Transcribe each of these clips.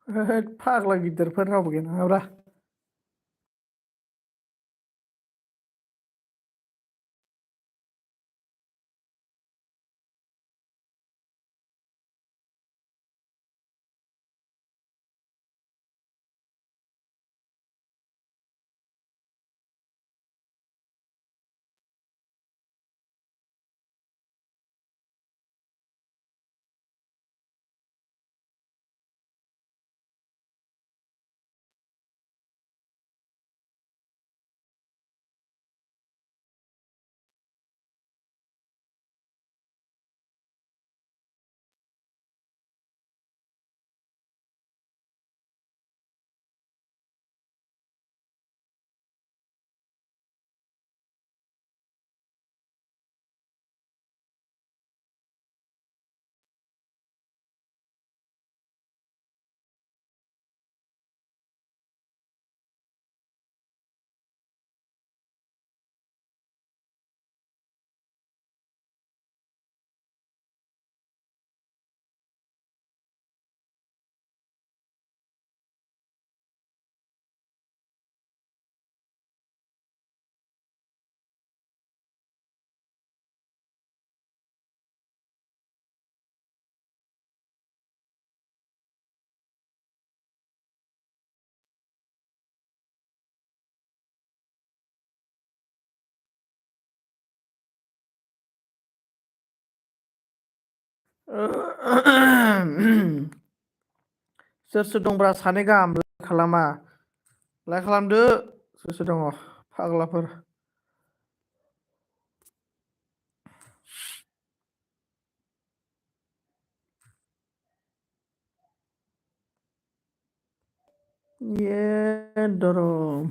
होद फाग्ला गिदिरफोर रावबो गैया नामाब्रा। सोर सोर दंब्रा सानै गाहाम लाइक खालामा लाइक खालामदो सोर सोर दङ फाग्लाफोर। ये दरम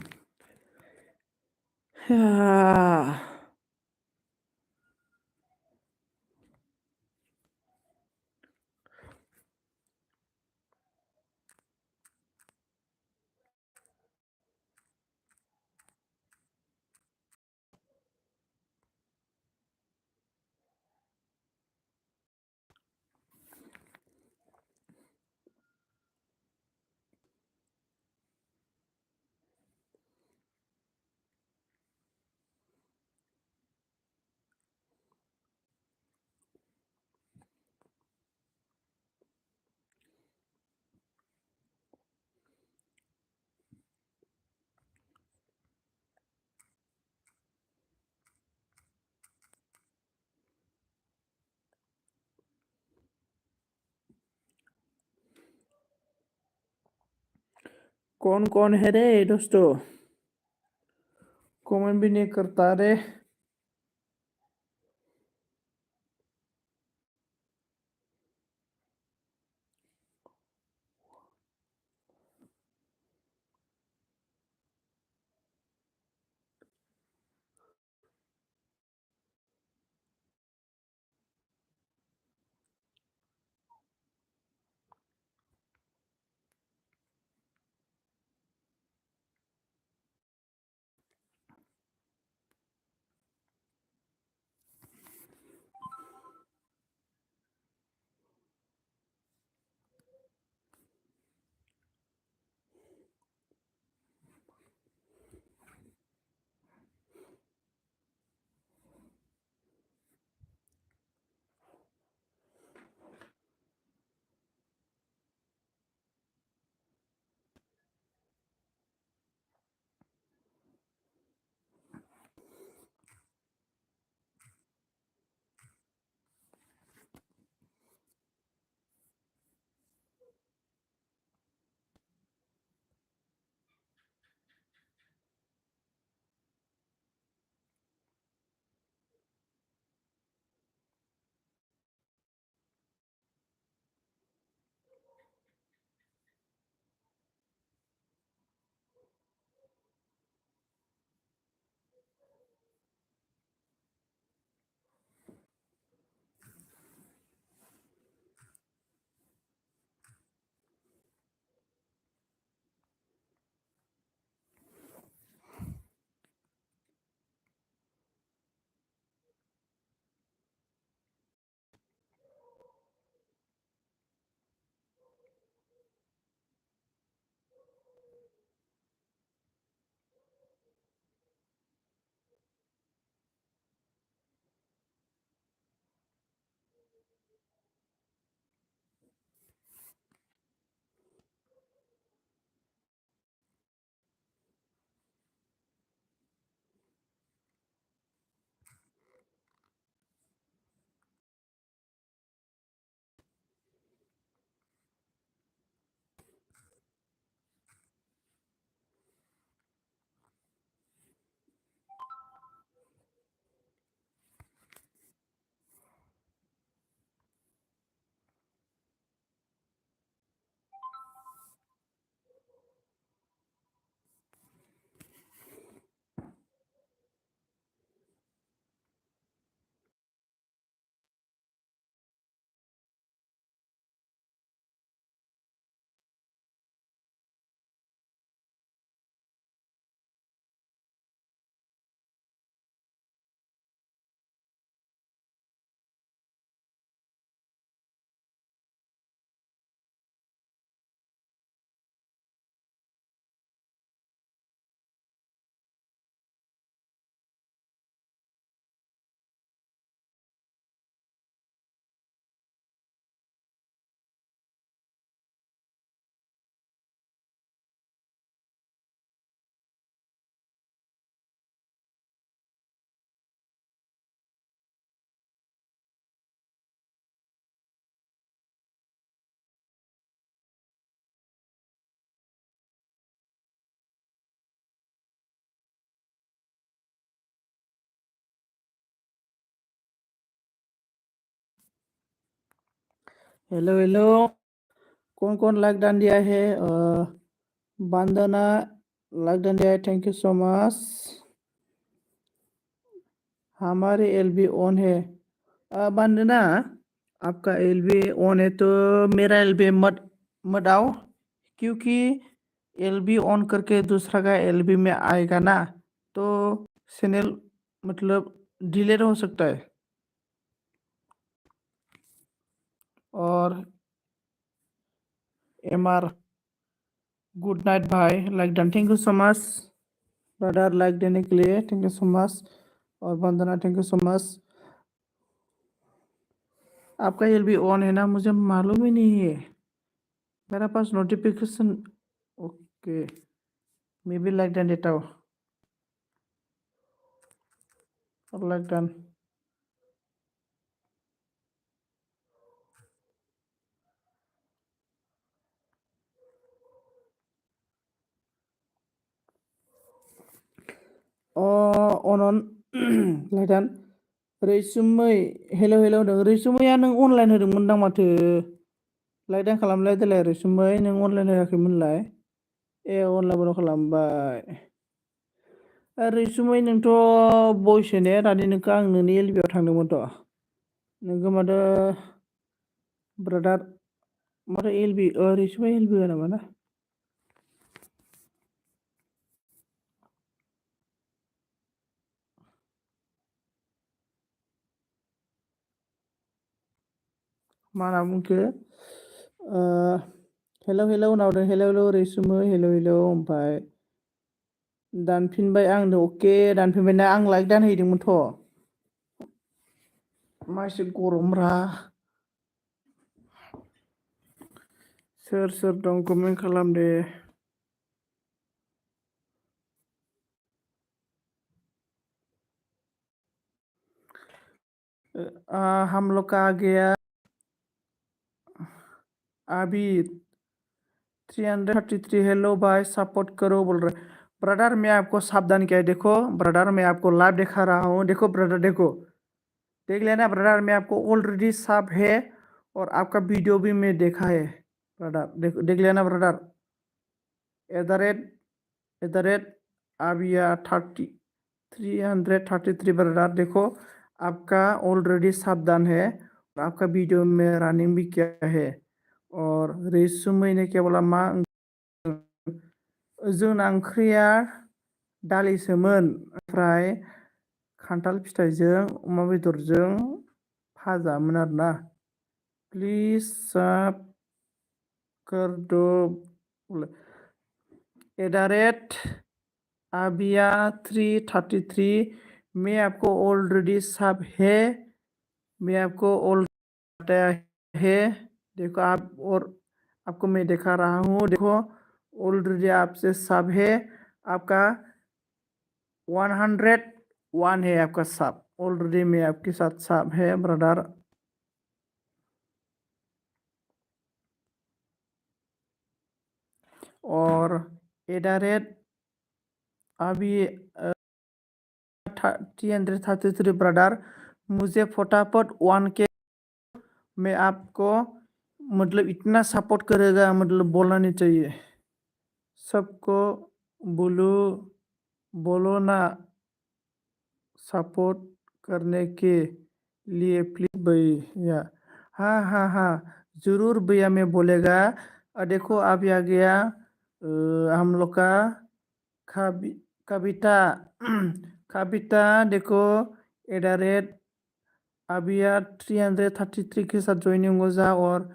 कौन है रे दोस्तों, कमेंट भी नहीं करता रे। हेलो हेलो, कौन कौन लाइक डाल दिया है? बंदना लाइक डाल दिया है, थैंक यू सो मच। हमारे एलबी ऑन है। बंदना, आपका एलबी ऑन है तो मेरा एलबी मत मत आओ, क्योंकि एलबी ऑन करके दूसरा का एलबी में आएगा ना, तो चैनल मतलब डिलीट हो सकता है। और MR good night Bhai, like Don, thank you so much brother, like देने के लिए थैंक यू सो मच। और वंदना थैंक यू सो मच। आपका एलबी ऑन है ना, मुझे मालूम ही नहीं है, मेरा पास नोटिफिकेशन। ओके, मैं भी लाइक डन देता हूँ, और लाइक डन। अनन लाइक डन। रैसुमै हेल' हेल' होनदों, रैसुमैया नों अनलाइन होदोंमोनदां माथो? लाइक डान खालामलाय देलाय रैसुमै, नों अनलाइन होआखैमोनलाय? ए अनलाइनबो खालामबाय। रैसुमै नोंथ' बयसो ने? दानि नोंखौ आं नोंनि एलबियाव थांदोंमोनथ'। नोंखौ माथो ब्रादार, माथो एलबि रैसुमै एलबि होआ नामा ना? मा होनना बुंखो? हेल' हेल' होनहरदों, हेल' हेल' रैसुमै, हेल' हेल', ओमफ्राय दानफिनबाय आंनो। अके, दानफिनबायना? आं लाइक दानहैदोंमोनथ'। मा एसे गरमब्रा। सोर सोर दं कमेन्ट खालामदे। हम लोग का आ गया अभी 333। हेलो भाई, सपोर्ट करो बोल रहे। ब्रदर मैं आपको सावधान किया है, देखो ब्रदर, मैं आपको लाइव दिखा रहा हूँ, देखो ब्रदर, देखो, देख लेना ब्रदर, मैं आपको ऑलरेडी सब है, और आपका वीडियो भी मैं देखा है ब्रदर, देख लेना ब्रदर। एट द रेट आबिया 333 ब्रदर, देखो आपका ऑलरेडी सावधान है, और आपका वीडियो में रनिंग भी किया है। और रैसुमै ने क्या बोला? मा जोंना ओंख्रिया दालिसोमोन, ओमफ्राय खान्थाल फिथाइजों अमा बेदरजों भाजामोन आरोना। प्लिज सब कर दो। एट आबिया 333, मैं आपको ऑलरेडी सब है, मैं आपको ऑलरेडी बताया है, देखो आप, और आपको मैं दिखा रहा हूँ, देखो ऑलरेडी आपसे सब है, आपका 101 है आपका सब, ऑलरेडी मैं आपके साथ सब है ब्रदर। और एट अभी 333 ब्रदर, मुझे फटाफट 1K, मैं आपको मतलब इतना सपोर्ट करेगा, मतलब बोलना नहीं चाहिए, सबको बोलो, बोलो ना सपोर्ट करने के लिए प्लीज भैया। हाँ हाँ हाँ, जरूर भैया, मैं बोलेगा। देखो अभी आ गया हम लोग का कवि कविता कविता, देखो एट अभिया 333 के साथ ज्वाइनिंग हो जा। और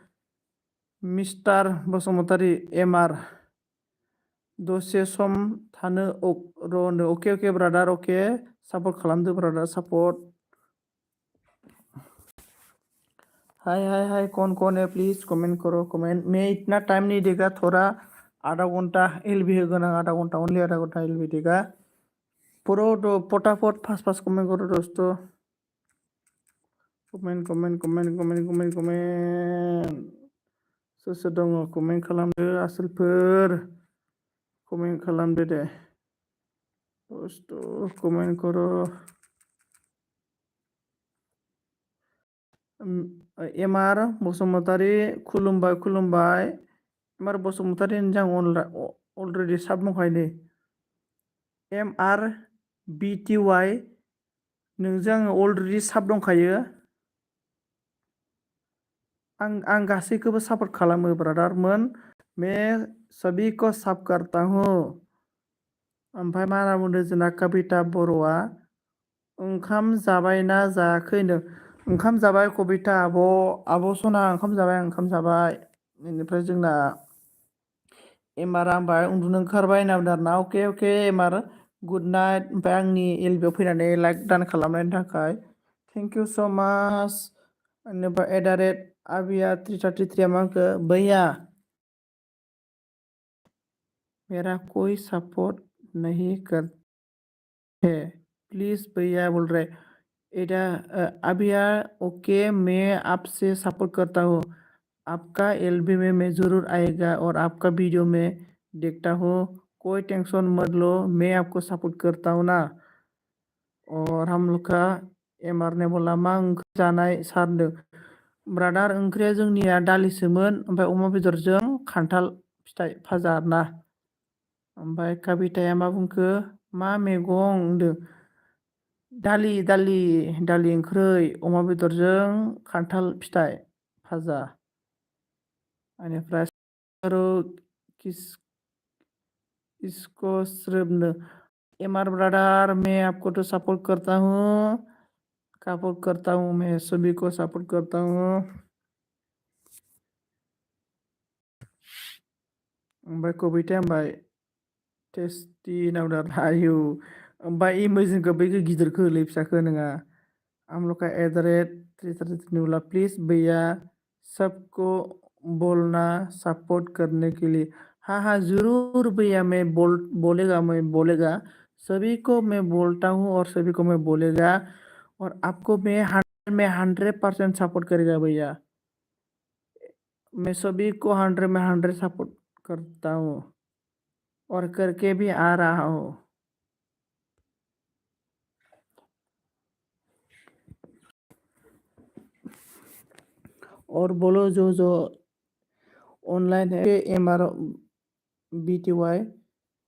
मिस्टार बसुमतारी एमआर दसे सम थानो र'नो। अके अके ब्रादार, अके, सपोर्ट खालामदो ब्रादार, सपोर्ट। हाय हाय हाय, कौन है प्लीज कमेंट करो, कमेंट। मैं इतना टाइम नहीं देगा, थोड़ा आधा घंटा एलबी होगा ना, आधा घंटा, ओनली आधा घंटा एलबी देगा। पूरा तो फटाफट फास्ट फास्ट कमेंट करो दोस्तों, comment comment comment comment comment comment. सोर सोर दङ कमेंट खालामदो आसोलफोर, कमेंट खालामदो दे दोस्तों, कमेंट करो। एम आर बसुमतारी खुलुमबाय खुलुमबाय। एम आर बसुमतारी जों अलरेडि साब दंखायो नै। M R B T Y नोंजों आङो अलरेडि साब दंखायो। आं गासैखौबो सापर्ट खालामो ब्रादारमोन। मैं सभी को साफ करता हूँ। ओमफ्राय मा होनना बुंदों जोंना कबिता बर'आ ओंखाम जाबायना जायाखै होनदों। ओंखाम जाबाय कबिता आब' सना ओंखाम जाबाय ओंखाम जाबाय। बेनिफ्राय जोंना एमारा होनबाय उन्दुनो ओंखारबाय होनना बुंदों आरोना। अके अके एमार गुड नाइट। ओमफ्राय आंनि एलबियाव फैनानै लाइक दान खालामनायनि थाखाय थेंक इउ स' माच। बेनिफ्राय @ आबिया 333 मा होनखो भैया मेरा कोई सपोर्ट नहीं करते प्लीज भैया बोल रहे अबिया ओके मैं आपसे सपोर्ट करता हूँ। आपका एलबी में मैं ज़रूर आएगा और आपका वीडियो में देखता हूँ। कोई टेंशन मत लो मैं आपको सपोर्ट करता हूँ ना। और हम लोग का एमआर ने बोला मा ओंख्रि जानाय सारदों। ब्रादार ओंख्रिया जोंनिया दालिसोमोन ओमफ्राय अमा बेदरजों खान्थाल फिथाइ भाजा आरोना। ओमफ्राय कबिताया मा बुंखो मा मैगं होनदों। दालि दालि दालि ओंख्रै अमा बेदरजों खान्थाल फिथाइ भाजा। बेनिफ्राय इसको स्रोबनो एमआर ब्रदर मैं आपको तो सपोर्ट करता हूँ। सपोर्ट करता हूँ मैं सभी को सपोर्ट करता हूँ। ओमफ्राय कबिता होनबाय टेस्टि नावदा आयु ओमफ्राय इमोजिनखौ बैखौ गिदिरखौ होलै फिसाखौ नङा। हम लोग का @ प्लीज भैया सबको बोलना सपोर्ट करने के लिए। हाँ हाँ जरूर भैया मैं बोलेगा सभी को मैं बोलता हूँ और सभी को मैं बोलेगा। और आपको मैं 100% सपोर्ट करेगा भैया। मैं सभी को 100 में 100 सपोर्ट करता हूँ और करके भी आ रहा हूँ। और बोलो जो जो ऑनलाइन है एम आर बी टी वाई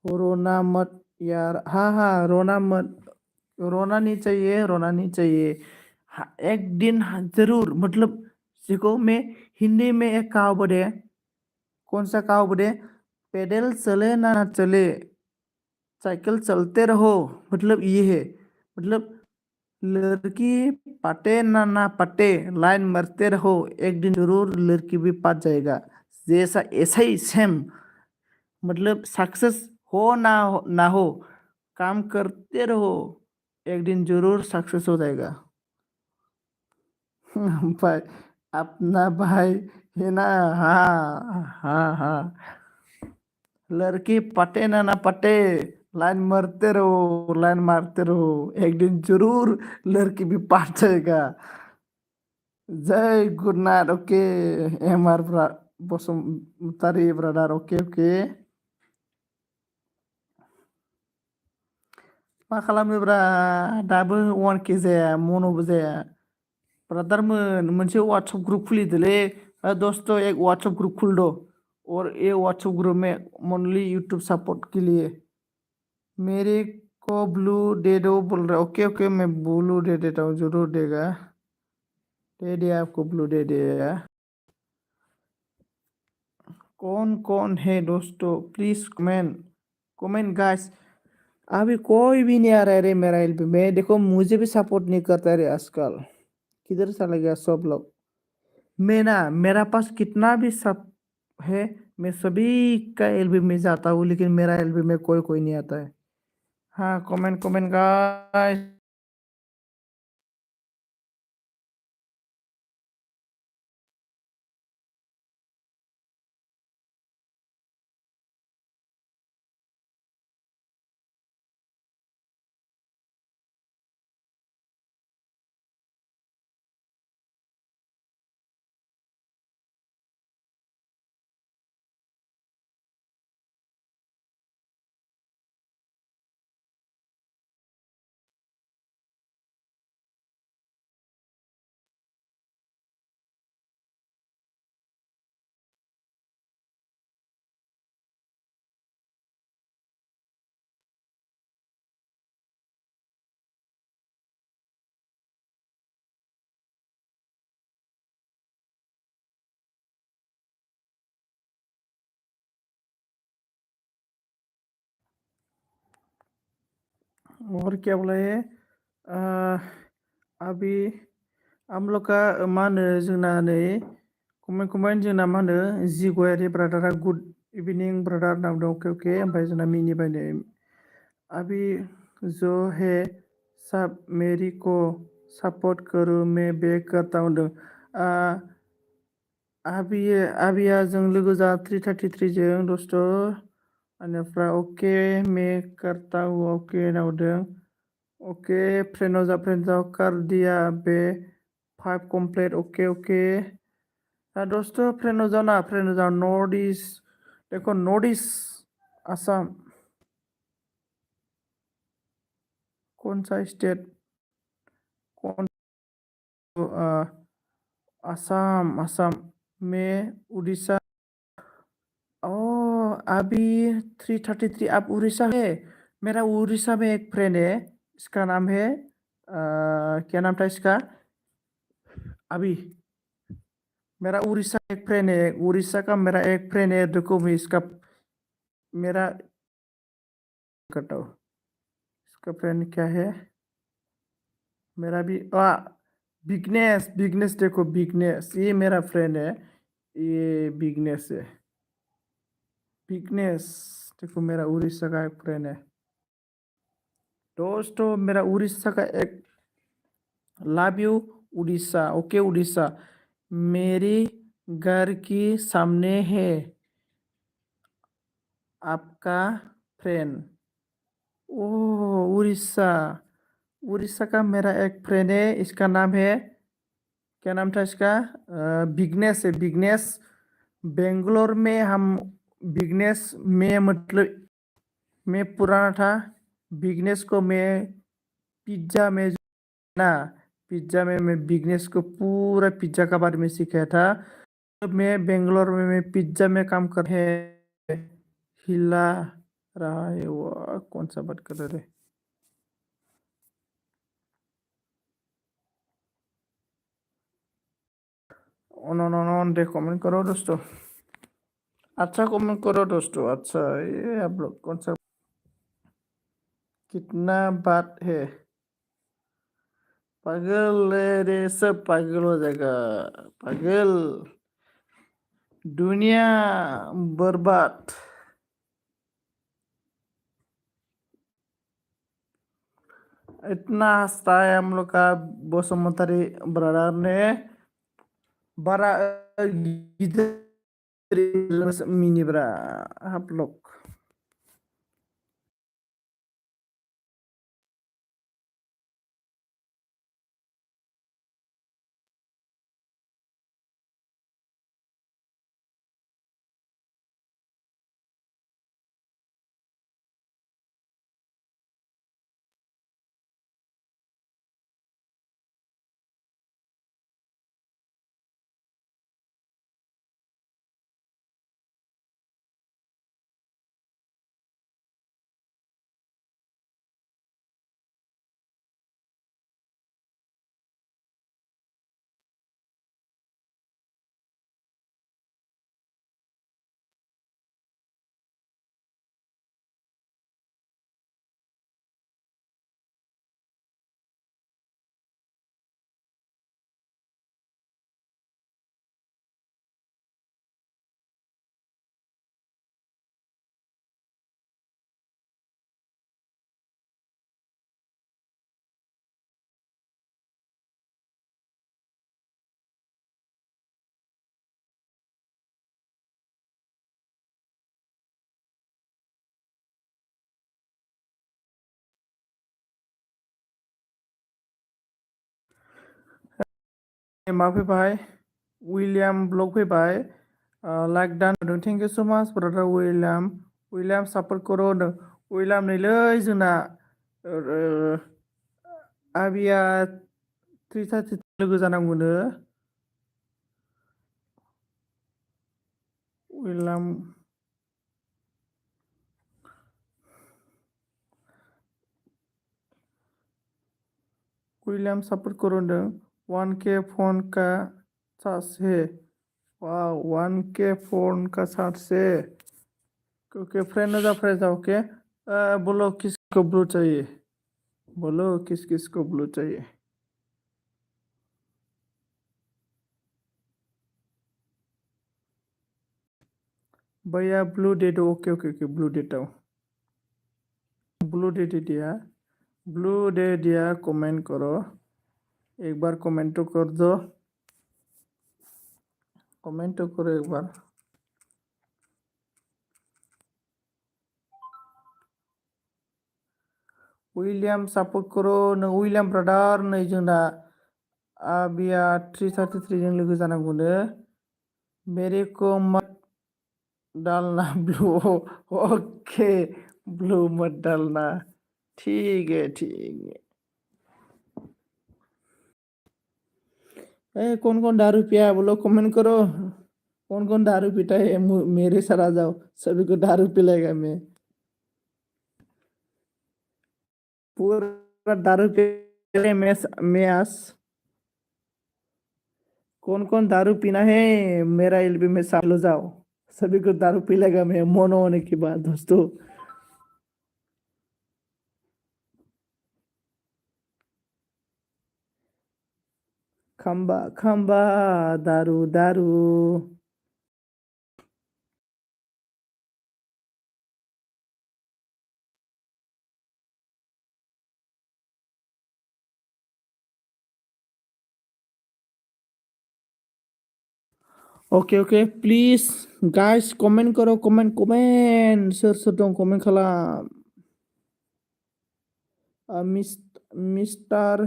रोना मत यार। हाँ हाँ रोना मत रोना नहीं चाहिए रोना नहीं चाहिए। हाँ, एक दिन जरूर मतलब देखो मैं हिंदी में एक कहावत है। कौन सा कहावत है पैदल चले ना चले साइकिल चलते रहो। मतलब ये है मतलब लड़की पटे ना पटे लाइन मरते रहो एक दिन जरूर लड़की भी पट जाएगा। जैसा ऐसा ही सेम मतलब सक्सेस हो ना हो काम करते रहो एक दिन जरूर सक्सेस हो जाएगा। भाई अपना भाई है ना। हाँ हाँ हाँ लड़की पटे ना पटे लाइन मारते रहो एक दिन जरूर लड़की भी पट जाएगा। जय good night okay M R Basumatary brother okay okay. मा खालामोब्रा दाबो 1K जाया मन'बो जाया। ब्रादारमोन मोनसे व्हाट्सएप ग्रुप खुलिदोलै दोस्तों एक व्हाट्सएप ग्रुप खुल दो। और ये व्हाट्सएप ग्रुप में ओनली यूट्यूब सपोर्ट के लिए मेरे को ब्लू दे दो बोल रहा है। ओके ओके मैं ब्लू दे देता हूँ जरूर देगा। दे दिया आपको ब्लू दे दिया। कौन कौन है दोस्तों प्लीज कमेंट कमेंट गाइस। अभी कोई भी नहीं आ रहा है रे मेरा एलपी में देखो मुझे भी सपोर्ट नहीं करता रे आजकल। किधर चला गया सब लोग। मैं ना मेरा पास कितना भी सब है मैं सभी का एलबी में जाता हूँ लेकिन मेरा एलबी में कोई कोई नहीं आता है। हाँ कमेंट कमेंट गाइस। और क्या बोला है अभी हम लोग का मा होनो जोंना नै कमेन्ट जोंना मा होनो जि गयारि ब्रादारा गुड इभिनिं ब्रादार होनना बुंदों अके अके ओमफ्राय जोंना मिनिबाय नै अभी जो है सब मेरी को सपोर्ट करो मैं बेक करता हूँ होनदों आबिया जों लोगो जा 333 जों दोस्त बेनिफ्राय अके मैं करता हूँ अके होनना बुंदों ओके फ्रेंड जाओ कर दिया बे 5 कंप्लीट ओके ओके दोस्तों फ्रेंड जाओ नॉर्थ ईस्ट देखो नॉर्थ ईस्ट असम कौन सा स्टेट कौन असम असम में उड़ीसा अभी 333 आप उड़ीसा है मेरा उड़ीसा में एक फ्रेंड है इसका नाम है क्या नाम था इसका अभी मेरा उड़ीसा एक फ्रेंड है उड़ीसा का मेरा एक फ्रेंड है देखो मैं इसका मेरा करता हूँ इसका फ्रेंड क्या है मेरा भी बिगनेस बिगनेस देखो बिगनेस ये मेरा फ्रेंड है ये बिगनेस है बिगनेस देखो मेरा उड़ीसा का एक फ्रेंड है दोस्तों मेरा उड़ीसा का एक love you Orissa okay Orissa मेरी घर की सामने है आपका फ्रेंड ओह उड़ीसा उड़ीसा का मेरा एक फ्रेंड है इसका नाम है क्या नाम था इसका बिगनेस है बिगनेस बेंगलोर में हम बिगनेस में मतलब मैं पुराना था बिगनेस को मैं पिज्ज़ा में ना पिज्ज़ा में मैं बिगनेस को पूरा पिज्ज़ा का बारे में सिखाया था जब मैं बेंगलोर में मैं पिज्ज़ा में काम कर है हिला रहा है वो कौन सा बात कर रहे थे दे कमेंट करो दोस्तों अच्छा कमेंट करो दोस्तों अच्छा ये आप लोग कौन सा कितना बात है पागल रे सब पागल हो जाएगा पागल दुनिया बर्बाद इतना हंसता है हम लोग का बसुमतारी ब्रदर ने बड़ा मिनी ब्रा आप लोग मा फैबाय विलियाम ब्लग फैबाय लाइक दान होदों थेंक इउ स' माच ब्रादार विलियाम सापर्ट कर' होदों विलियाम नैलै जोंना आबिया 333 लोगो जानांगौनो विलियाम सापर्ट कर' होदों 1K फोन का चार्ज है वाव 1K फोन का चार्ज है ओके फ्रेंड हो जा ओके बोलो किसको ब्लू चाहिए बोलो किस किस को ब्लू चाहिए। भैया ब्लू दे दो। ओके ओके ओके ब्लू देता हूँ। ब्लू दे दे दिया। ब्लू दे दिया। कमेंट करो। एक बार कमेंट तो कर दो। कमेंट तो करो एक बार। विलियाम सपोर्ट करो नों विलियाम ब्रादार नै जोंना आबिया 333 जों लोगो जानांगौनो। मेरे को मत डालना ब्लू। ओके ब्लू मत डालना। ठीक है ठीक है। कौन कौन दारू पिया है बोलो कमेंट करो। कौन कौन दारू पीता है मेरे साथ आ जाओ। सभी को दारू पिलाएगा मैं। पूरा दारू पी मैं आज। कौन कौन दारू पीना है मेरा एलबी में शामिल हो जाओ। सभी को दारू पिलाएगा मैं मोनो होने के बाद दोस्तों। खंबा खंबा दारू दारू। Okay okay please guys comment करो कमेंट कमेंट सोर सोर दं कमेंट खालाम। मिस्टार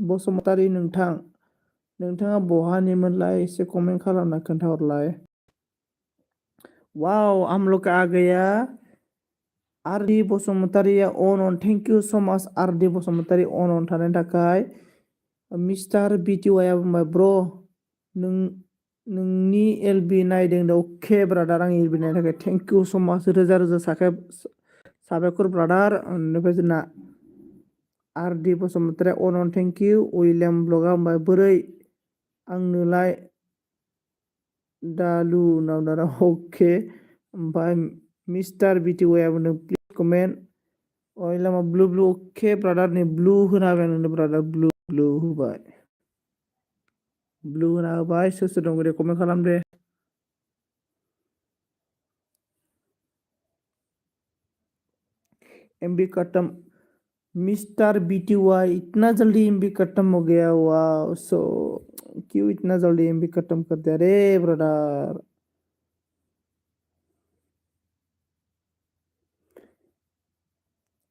बसुमतारी नोंथाङा बहानिमोनलाय एसे कमेंट खालामना खोन्थाहरलाय। वाव हम लोग आ गया। आरडी बसुमतारीया अन thank you so much RD Basumatary अन थानायनि थाखाय। मिस्टार बिटिवाइआ बुंबाय ब्र नों नोंनि एलबि नायदों दा अके ब्रादार आं एलबि नायनो थाखाय थेंक यू स माच रोजा रोजा साबायखर ब्रादार। बेनिफ्राय जोंना आरडी बसुमतारी अन थेंक इउ। उइलियाम ब्लगा बुंबाय बोरै आंनोलाय दालु नावदारा अके। ओमफ्राय मिस्टार बिटिवाइआ बुंदों प्लिज कमेन्ट। उइलियामा ब्लु ब्लु अके ब्रादार नै ब्लु होना होबाय आं नोंनो ब्रादार ब्लु ब्लु होबाय। ब्लु होना होबाय सोर सोर दं दे कमेन्ट खालाम दे। एमबी खत्म। मिस्टर बीटीवाई इतना जल्दी एमबी खत्म हो गया। वाह सो क्यों इतना जल्दी एमबी खत्म कर दिया रे ब्रदर।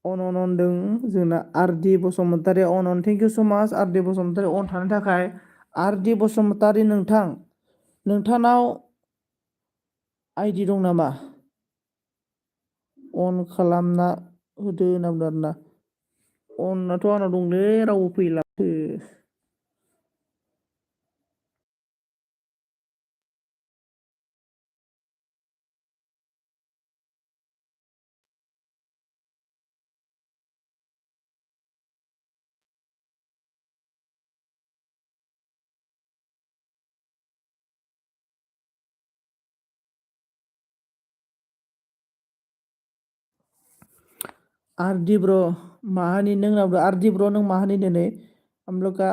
अन दों जोंना आरडी बसुमतारी अन thank you so much RD Basumatary अन थानो थाखाय। आरडी बसुमतारी नोंथांनाव आइडि दं नामा अन खालामना होदो होनना बुंदों आरोना। अनआथ' आंनाव दंलै रावबो फैलाथो। आरडी ब्रो महानी नों नाम आरडी ब्रो नों महानी दिनै हम लोग का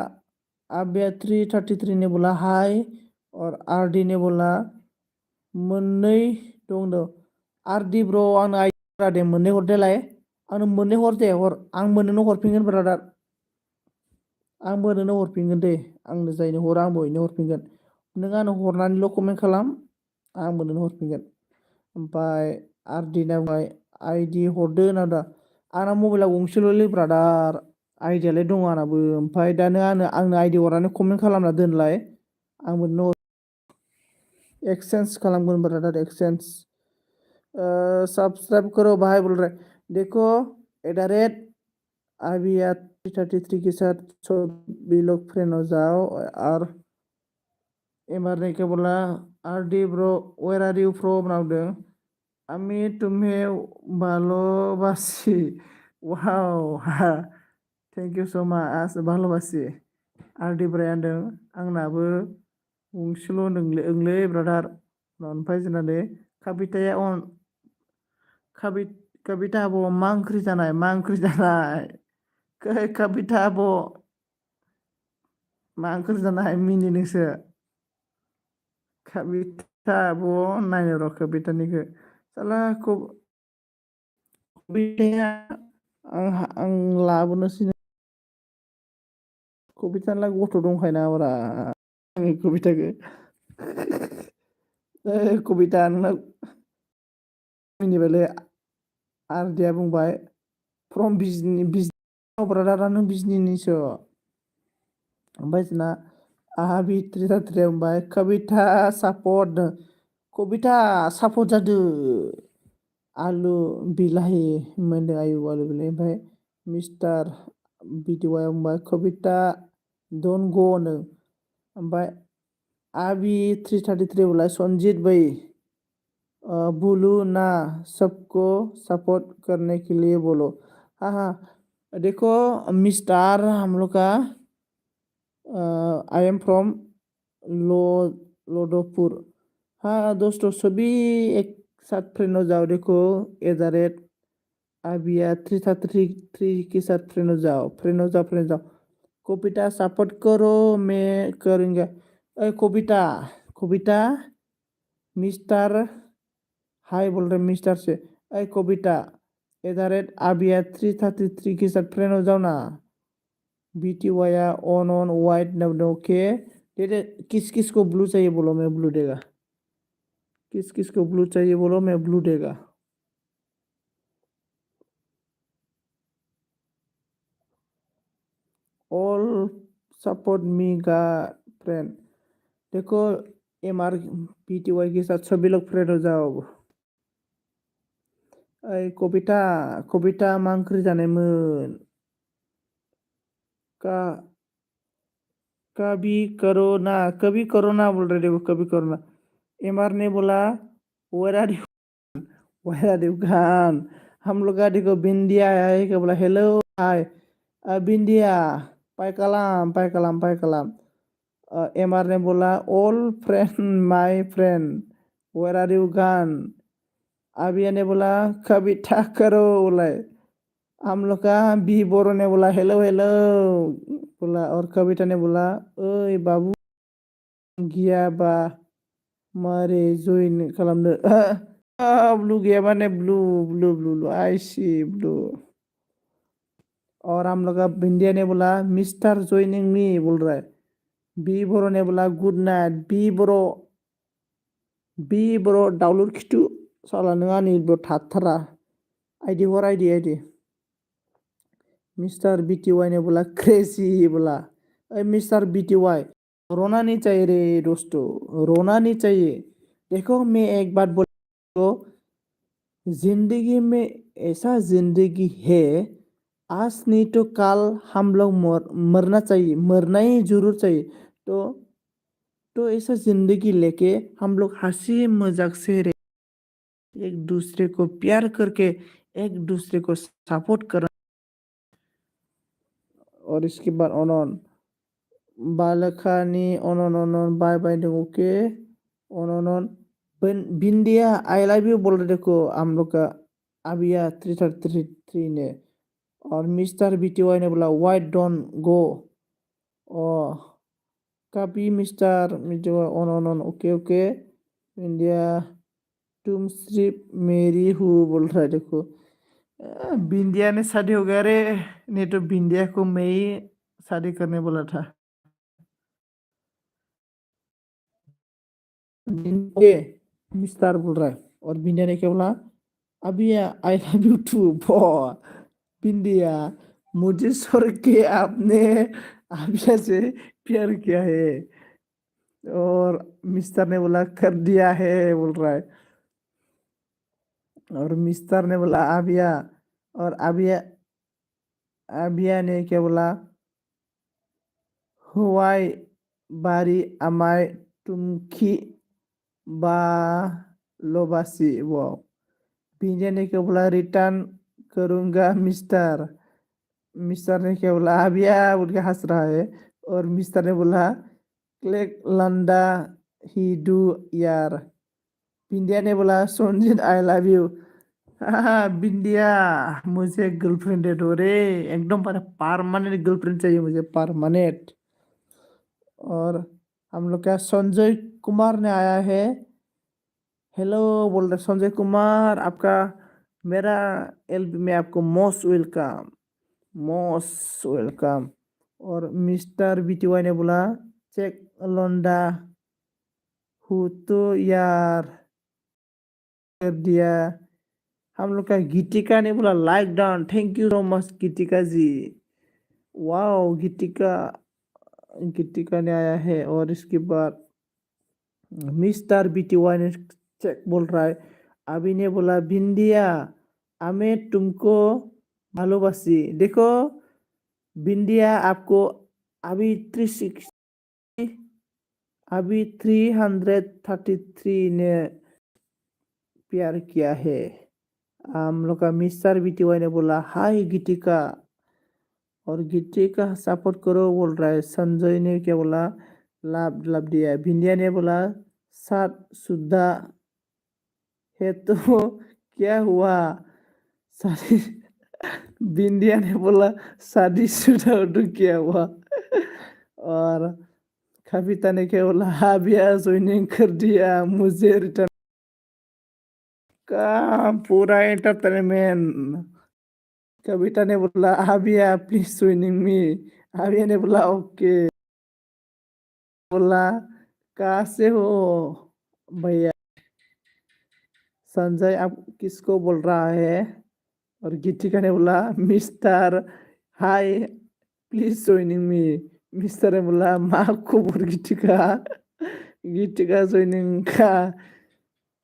आबिया 333 ने बोला हाय और आरडी ने बोला मोननै दं दो। आरडी ब्रो आंनो आइडिया दे मोननै हरदेलाय आंनो मोननै हर दे हर आं मोननोनो हरफिनगोन ब्रादार। आंबो नोंनो हरफिनगोन दे आंनो जायनो हरा आंबो इनो हरफिनगोन। नों आंनो हरनानैल' कमेन्ट खालाम आंबो नोंनो हरफिनगोन। ओमफ्राय आरडी नांबाय आइडि हरदो होनना दा आंना मबाइला गंसेल'लै ब्रादार आइडियालाय दङ आंनाबो। ओमफ्राय दा नों आंनो आइडि हरनानै कमेन्ट खालामना दोनलाय आंबो नोंनो एक्सचेंज खालामगोन ब्रादार एक्सचेंज। सब्सक्राइब करो भाई बोल रहे देखो @ आबिया 333 के साथ सभी लोग फ्रेंड हो जाओ। और एबार ने क्या बोला RD bro where are you from नावदों আমি तुम्हें ভালোবাসি। वाव थेंक इउ स माच भालोबासि। आरडी ब्राया होनदों आंनाबो गंसेल' होनदोंलै ओंलै ब्रादार। ओमफ्राय जोंना नै कबिताया कबिता आब' मा ओंख्रि जानाय मा ओंख्रि जानाय कविता अब मा ओंख्रि जानो हाय मिनि नोंसो कविता अब नायनो र' कवितानिखो साला कविताया आं लाबोनोसै कबितालाय गथ' दंखायो नामाब्रा आंनि कबिताखौ कबिता नोंना मिनिबायलै आरदिया बुंबाय फ्रम बिजनि ब्रादार नों बिजनिनिसो ओमफ्राय जोंना आहा बि थ्रि बुंबाय कबिता सापर्ट कबिता सापर्ट जादो आलु बिलाहि मोनदों आयु आलु बिलाहि ओमफ्राय मिस्टार बिटिवाय बुंबाय कबिता डन ग नो ओमफ्राय आबि 333 बोला सनजित भाई बोलो ना सबको सपोर्ट करने के लिए बोलो हाँ हाँ देखो मिस्टर हम लोग का आई एम फ्रॉम लो लोडोपुर हाँ दोस्तों सभी एक साथ फ्रेंड हो जाओ देखो एजारेट आबिया 333 के साथ फ्रेंड हो जाओ फ्रेंड हो जाओ फ्रेंड हो जाओ कविता सपोर्ट करो मैं करूँगा कविता कविता मिस्टर हाय बोल रहे मिस्टर से कविता एजारेट आबिया 333 के साथ फ्रेंड हो जाओ ना बीटी वाया ऑन वाइट नब ओके दे किस किस को ब्लू चाहिए बोलो मैं ब्लू देगा किस किस को ब्लू चाहिए बोलो मैं ब्लू देगा ऑल सपोर्ट मी का फ्रेंड देखो एमआर पीटीवाई के साथ सभी लोग फ्रेंड हो जाओ कविता कविता मा ओंख्रि जानायमोन का कभी करो ना बोल रहे देखो कभी करो ना एमआर ने बोला where are you where are you खान हम लोग का देखो बिंदिया है क्या बोला हेलो हाय बिंदिया पाई कलाम एमआर ने बोला ऑल फ्रेंड माय फ्रेंड वेर आर यू गान आबिया ने बोला कविता करो बोला हम लोग का बी बोरो ने बोला हेलो हेलो बोला और कविता ने बोला ओए बाबू गैयाबा मारे जइन खालामनो ब्लू गया माने blue blue blue blue I see blue और हम लोग का भिंडिया ने बोला मिस्टर ज्वाइनिंग मी बोल रहा है बी बोरो ने बोला गुड नाइट बी बोरो दाउलुर खिथु साला नों आंनि थाथारा आइदि हर आइदि मिस्टर बीटीवाई ने बोला क्रेजी बोला मिस्टर बीटीवाई रोना नहीं चाहिए रे दोस्तों रोना नहीं चाहिए देखो मैं एक बात बोल तो जिंदगी में ऐसा जिंदगी है आज नहीं तो कल हम लोग मरना चाहिए मरना ही जरूर चाहिए तो ऐसा जिंदगी लेके हम लोग हंसी मजाक से एक दूसरे को प्यार करके एक दूसरे को सपोर्ट कर और इसके बाद ऑन बालखानी ऑन बाय बाय ओके ऑन बिंदिया आई लव यू बोल रहे देखो हम लोग का अबिया 333 ने और मिस्टर बीटीवाई ने बोला वाई डोंट गो और कभी मिस्टर बीटीवाई ऑन ओके ओके इंडिया तुम सिर्फ मेरी हूँ बोल रहा है देखो बिंदिया ने शादी हो गया रे नहीं तो बिंदिया को मैं ही शादी करने बोला था बिंदे मिस्टर बोल रहा है और बिंदिया ने क्या बोला अभी आई लव यू टू बिंदिया मुझे छोड़ के आपने आबिया से प्यार किया है और मिस्टर ने बोला कर दिया है बोल रहा है और मिस्टर ने बोला आबिया और आबिया आबिया ने क्या बोला हुआई बारी आमाय तुमखी बा लोबासी वो बिंदिया ने क्या बोला रिटर्न करूंगा मिस्टर मिस्टर ने क्या बोला आबिया बोल के हंस रहा है और मिस्टर ने बोला क्लिक लंडा ही डू यार बिंदिया ने बोला संजीत आई लव यू बिंदिया, मुझे गर्लफ्रेंड दे दो रे। एकदम परमानेंट गर्लफ्रेंड चाहिए मुझे, परमानेंट। और हम लोग का संजय कुमार ने आया है। हेलो बोल रहे संजय कुमार, आपका मेरा एलबी में आपको मोस्ट वेलकम, मोस्ट वेलकम। और मिस्टर बीटीवाई ने बोला चेक लोंडा हु तो यार कर दिया। हम लोग का गीतिका ने बोला like down, thank you so much Geetika ji. Wow Geetika, Geetika ने आया है। और इसके बाद मिस्टर बीटीवाई ने चेक बोल रहा है। अभी ने बोला भिंडिया हमें तुमको भालोबासी। देखो भिंडिया आपको अभी 360, अभी 333 ने प्यार किया है। हम लोग का मिस्टर बीटीवाई ने बोला हाय गीतिका, और गीतिका सपोर्ट करो बोल रहा है। संजय ने क्या बोला लाभ लाभ दिया है। भिंडिया ने बोला सात सुधा है तो क्या हुआ शादी। बिंदिया ने बोला शादीशुदा हो तो क्या हुआ। और कविता ने क्या बोला हाँ भैया ज्वाइनिंग कर दिया मुझे रिटर्न का पूरा एंटरटेनमेंट। कविता ने बोला हाँ भैया प्लीज ज्वाइनिंग मी। आर्या ने बोला ओके। बोला कहाँ से हो भैया। संजय आप किसको बोल रहा है। और गीतिका ने बोला मिस्टर हाय प्लीज ज्वाइनिंग मी। मिस्टर ने बोला मा खबर गीतिका। गीतिका ज्वाइनिं का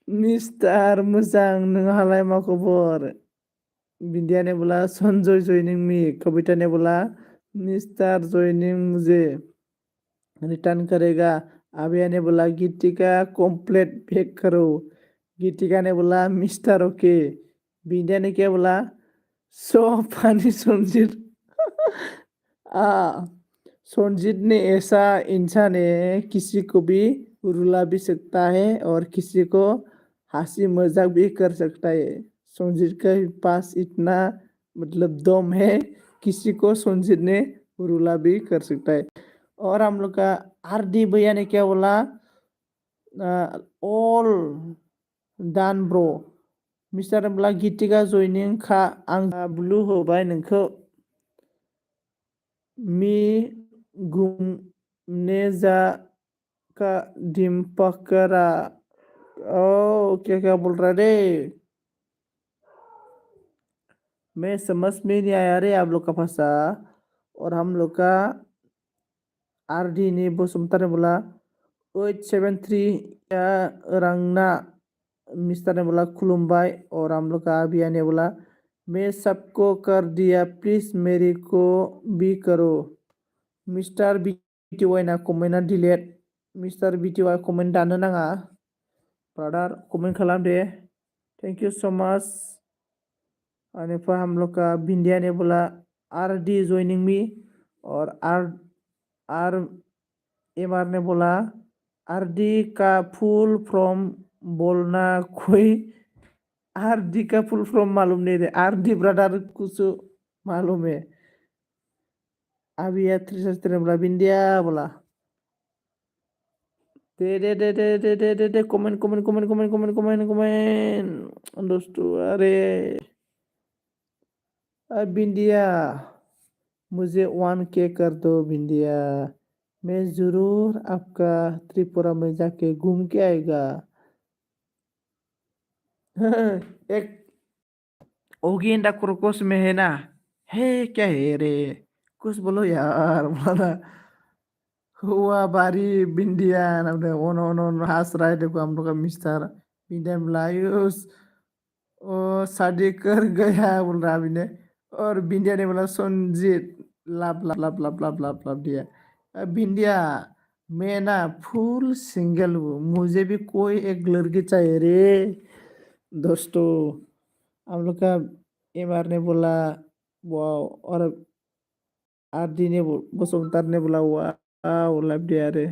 मिस्टर मोजां नोंहालाय मा खबर। बिंदिया ने बोला संजय ज्वाइनिंग मी। कविता ने बोला मिस्टर ज्वाइनिंग मुझे रिटर्न करेगा। आबिया ने बोला गीतिका कंप्लीट पैक करो। गीतिका ने बोला मिस्टर ओके। बिंदिया ने क्या बोला सो फनी संजीत। आ संजीत ने ऐसा इंसान है किसी को भी रुला भी सकता है और किसी को हंसी मजाक भी कर सकता है। संजीत के पास इतना मतलब दम है, किसी को संजीत ने रुला भी कर सकता है। और हम लोग का आरडी भैया ने क्या बोला ऑल डान ब्रो। मिस्टर बोला गीतिका जॉइनिंग खा आं ब्लू होबाय नोंखौ मी घूमने जा का डिम्पकरा। ओ क्या क्या बोल रहा रे, मैं समझ में नहीं आया रे आप लोग का भाषा। और हम लोग का आरडी ने बसुमतारी बोला 873 या रंगना। मिस्टर ने बोला खुलुमबाई। और हम लोग का अभिया ने बोला मैं सबको कर दिया प्लीज मेरे को भी करो। मिस्टर बीटीवाई ना कमेन्टआ डिलेट। मिस्टर बीटीवाई कमेन्ट दानो नाङा ब्रादार, कमेन्ट खालाम दे, थैंक यू सो मच। और हम लोग का भिंडिया ने बोला आर डी ज्वाइनिंग मी। और आर आर एम आर ने बोला आर डी का फुल फॉर्म बोलना कोई। आर डी का फुल फॉर्म मालूम नहीं है आर डी ब्रदर कुछ मालूम है। अभी या 360 ने बोला भिंडिया बोला दे दे दे दे दे दे दे दे comment comment comment comment comment comment comment दोस्तों। अरे भिंडिया मुझे 1K कर दो भिंडिया, मैं जरूर आपका त्रिपुरा में जाके घूम के आएगा। एक ओगिंडा क्रोकोस में है ना, है क्या है रे, कुछ बोलो यार। बोला हुआ बारी भिंडिया नाम ओन ओन ओन हंस रहा है। देखो हम लोग का मिस्टर भिंडिया लायुस ओ शादी कर गया बोल रहा अभी ने। और भिंडिया ने बोला संजीत लाभ लाभ लाभ लाभ लाभ लाभ लाभ दिया। भिंडिया मैं ना फुल सिंगल हूँ, मुझे भी कोई एक लड़की चाहिए रे दोस्तों। हम लोग का एमआर ने बोला वाह। और आरडी ने बसुमतार ने बोला वाह लाभ दिया रे।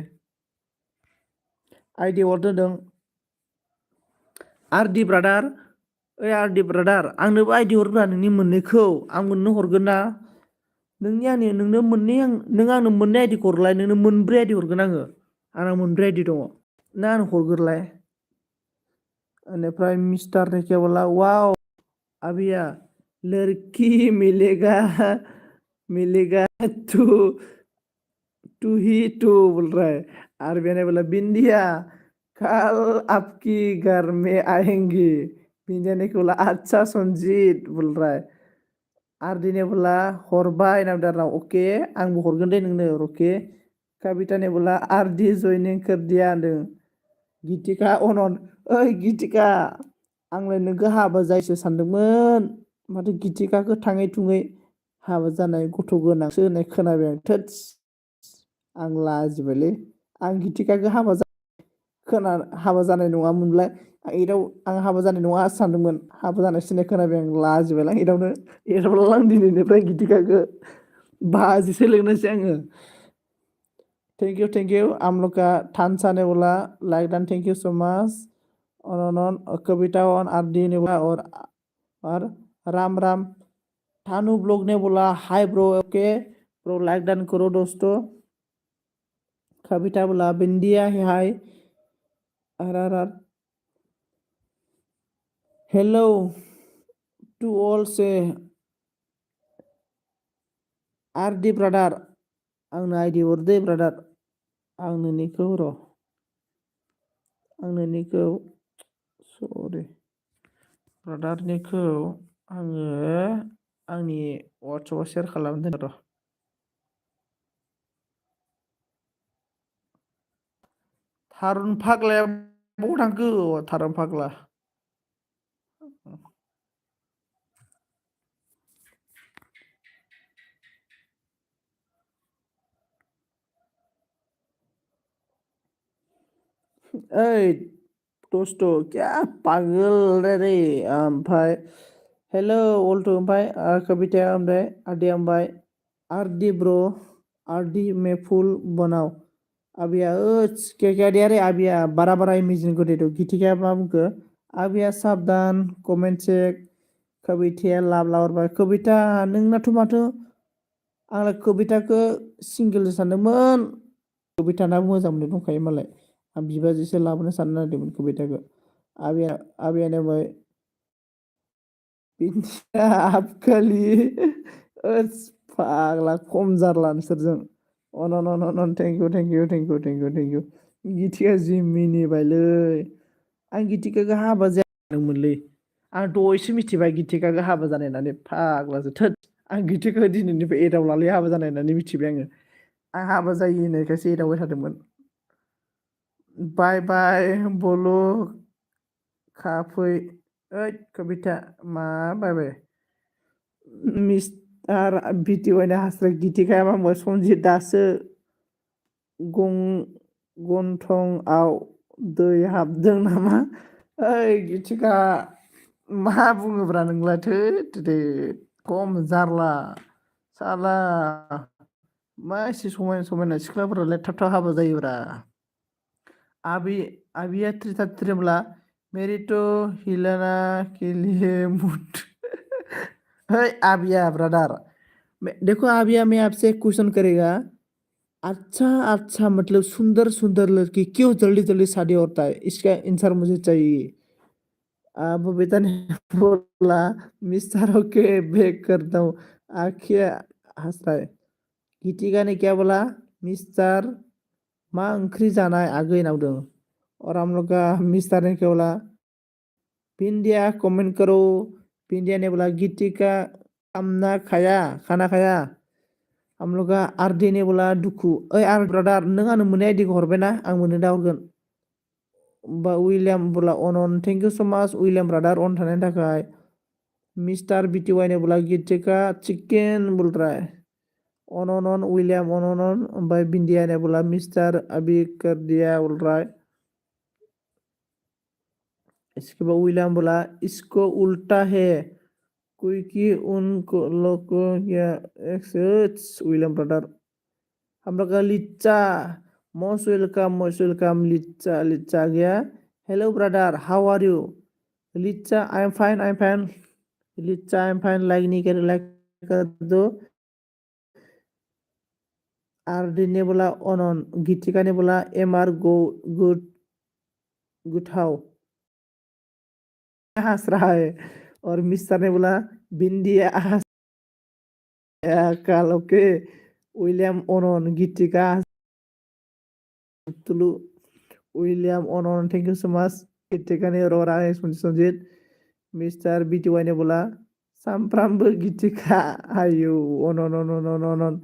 आईडी हरदों आरडी ब्रादार ओइ आरदि ब्रादार आंनोबो आइदि हरब्रा नोंनि मोननैखौ आं मोननो हरगोन ना नोंनि आंनि नोंनो मोननै नों आंनो मोननै आइदिखौ हरलाय नोंनो मोनब्रै आइदि हरगोन आङो आंनाव मोनब्रै आइदि दङ नों आंनो हरग्रोलाय बेनिफ्राय मिस्टार ने क्या बोला वाओ अभिया लड़की मिलेगा तू तू ही तू बोल रहा है आरबिया ने बोला बिंदिया कल आपकी घर में आएंगी बिंदिया ने बोला अच्छा संजीत बोल रहा है आरडी ने बोला हरबाय नावदारनाव अके आंबो हरगोन दे नोंनो अके कविता ने बोला आरडी जयनिं कर दिया होनदों गितिका अनन ओइ गितिका आंलाय नोंखौ हाबा जायसो सानदोंमोन माथो गितिकाखौ थाङै थुङै हाबा जानाय गथ' गोनांसो होननाय खोनाबाय आं थोदस आं लाजिबायलै आं गितिकाखौ हाबा जानाय नङामोनलाय आं हाबा जानाय नङा सानदोंमोन हाबा जानाय सिनाय खोनाबाय आं लाजिबायलां एदावलां दिनैनिफ्राय गितिकाखौ बाजिसो लिंनोसै आङो थेंक इउ आमलका थानसा ने बोला like Don thank you so much और कविता और आरडी ने बोला और राम राम थानु ब्लॉग ने बोला hi bro okay bro like done करो दोस्तों कविता बोला बिंदिया है hi R hello to all से आरडी ब्रादार आंनो आइदि हरदे ब्रादार आं नोंनिखौ सरि ब्रादारनिखौ आङो आंनि वाट्सएपआव शेयार खालामदों र' थारुन फाग्लाया बबाव थांखो थारुन फाग्ला ओइ दोस्त क्या पागल रे ओमफ्राय हेलो अल्टो ओमफ्राय कविताया ओमफ्राय आरडिया ओमफ्राय आरडी ब्रो आरडी में फुल बनाओ आबिया क्या दिया रे आबिया बारा बारा इमेजिन को दे दो गिटिकाया मा बुंखो आबिया साबधान कमेन्ट चेक कविताया लाब लाहरबाय कविता नोंनाथ' माथो आंलाय कविताखौ सिंगोल सानदोंमोन कवितानाबो मोजां मोननाय दंखायो मालाय आं बिबाजैसो लाबोनो साननो नागिरदोंमोन कविताखौ आबिया ने भाई बिदिया आपकालि फाग्ला खम जारला नोंसोरजों अन थेंक इउ गिथिका जि मिनिबायलै आं गिथिकाखौ हाबा जादोंमोनलै आं दयसो मिथिबाय गिथिकाखौ हाबा जानाय होननानै फाग्लासो थोद आं गिथिकाखौ दिनैनिफ्राय एदावलालै हाबा जानाय होननानै मिथिबाय आं हाबा जायो होननायखायसो एदावबाय थादोंमोन बाय बाय बलो खाफै ओइ कविता मा बाय बाय मिस्टार बिटिवाइना हास्राय गिथिकाया मा बुंबाय सनजित दासो गन्थंआव दै हाबदों नामा ओइ गिथिका मा बुङोब्रा नोंलाय थोद खम जारला साला मा एसे समायना समायना सिख्लाफोरालाय थाब थाब हाबा जायोब्रा अभी त्रिमला मेरी तो हिलाना के लिए मूड है आबिया ब्रदर देखो आबिया मैं आपसे एक क्वेश्चन करेगा अच्छा अच्छा मतलब सुंदर सुंदर लड़की क्यों जल्दी जल्दी शादी होता है इसका आंसर मुझे चाहिए बबीता ने बोला मिस्टर ओके बेक करता हूँ आखिर हंस रहा है गीतिका ने क्या बोला मिस्टर मा ओंख्रि जानाय आगै नावदों और हम लोग का मिस्टर ने क्या बोला भिंडिया कमेंट करो भिंडिया ने बोला गीतिका खाना खाया हम लोग का आरडी ने बोला दुखु ओइ आर ब्रादार नों आंनो मोननै आइडिखौ हरबायना आं मोननो दा हरगोन बा विलियाम बोला अन thank you so much William brother अन थानायनि थाखाय मिस्टर बीटीवाई ने बोला गीतिका चिकेन बोल रहा है ऑन विलियम ऑन भाई बिंदिया ने बोला मिस्टर अभी कर दिया बोल रहा है इसके बाद विलियम बोला इसको उल्टा है क्योंकि उनको लोगों या विलियम ब्रदर हम लोग का लिच्चा मोस्ट वेलकम लिच्चा लिच्चा गया hello brother how are you Licha, I'm fine, I'm fine. Licha, I'm fine. Like do. RD ने बोला अनन, गीतिका ने बोला एमआर गो गुड गुठाव हंस रहा है और मिस्टर ने बोला बिंदिया हंस काल ओके विलियम अनन गीतिका तुलु विलियम अनन thank you so much Geetika ने रोरा संजीत मिस्टर बीटीवाई ने बोला सामफ्रामबो गीतिका आयु अनन अनन अनन अनन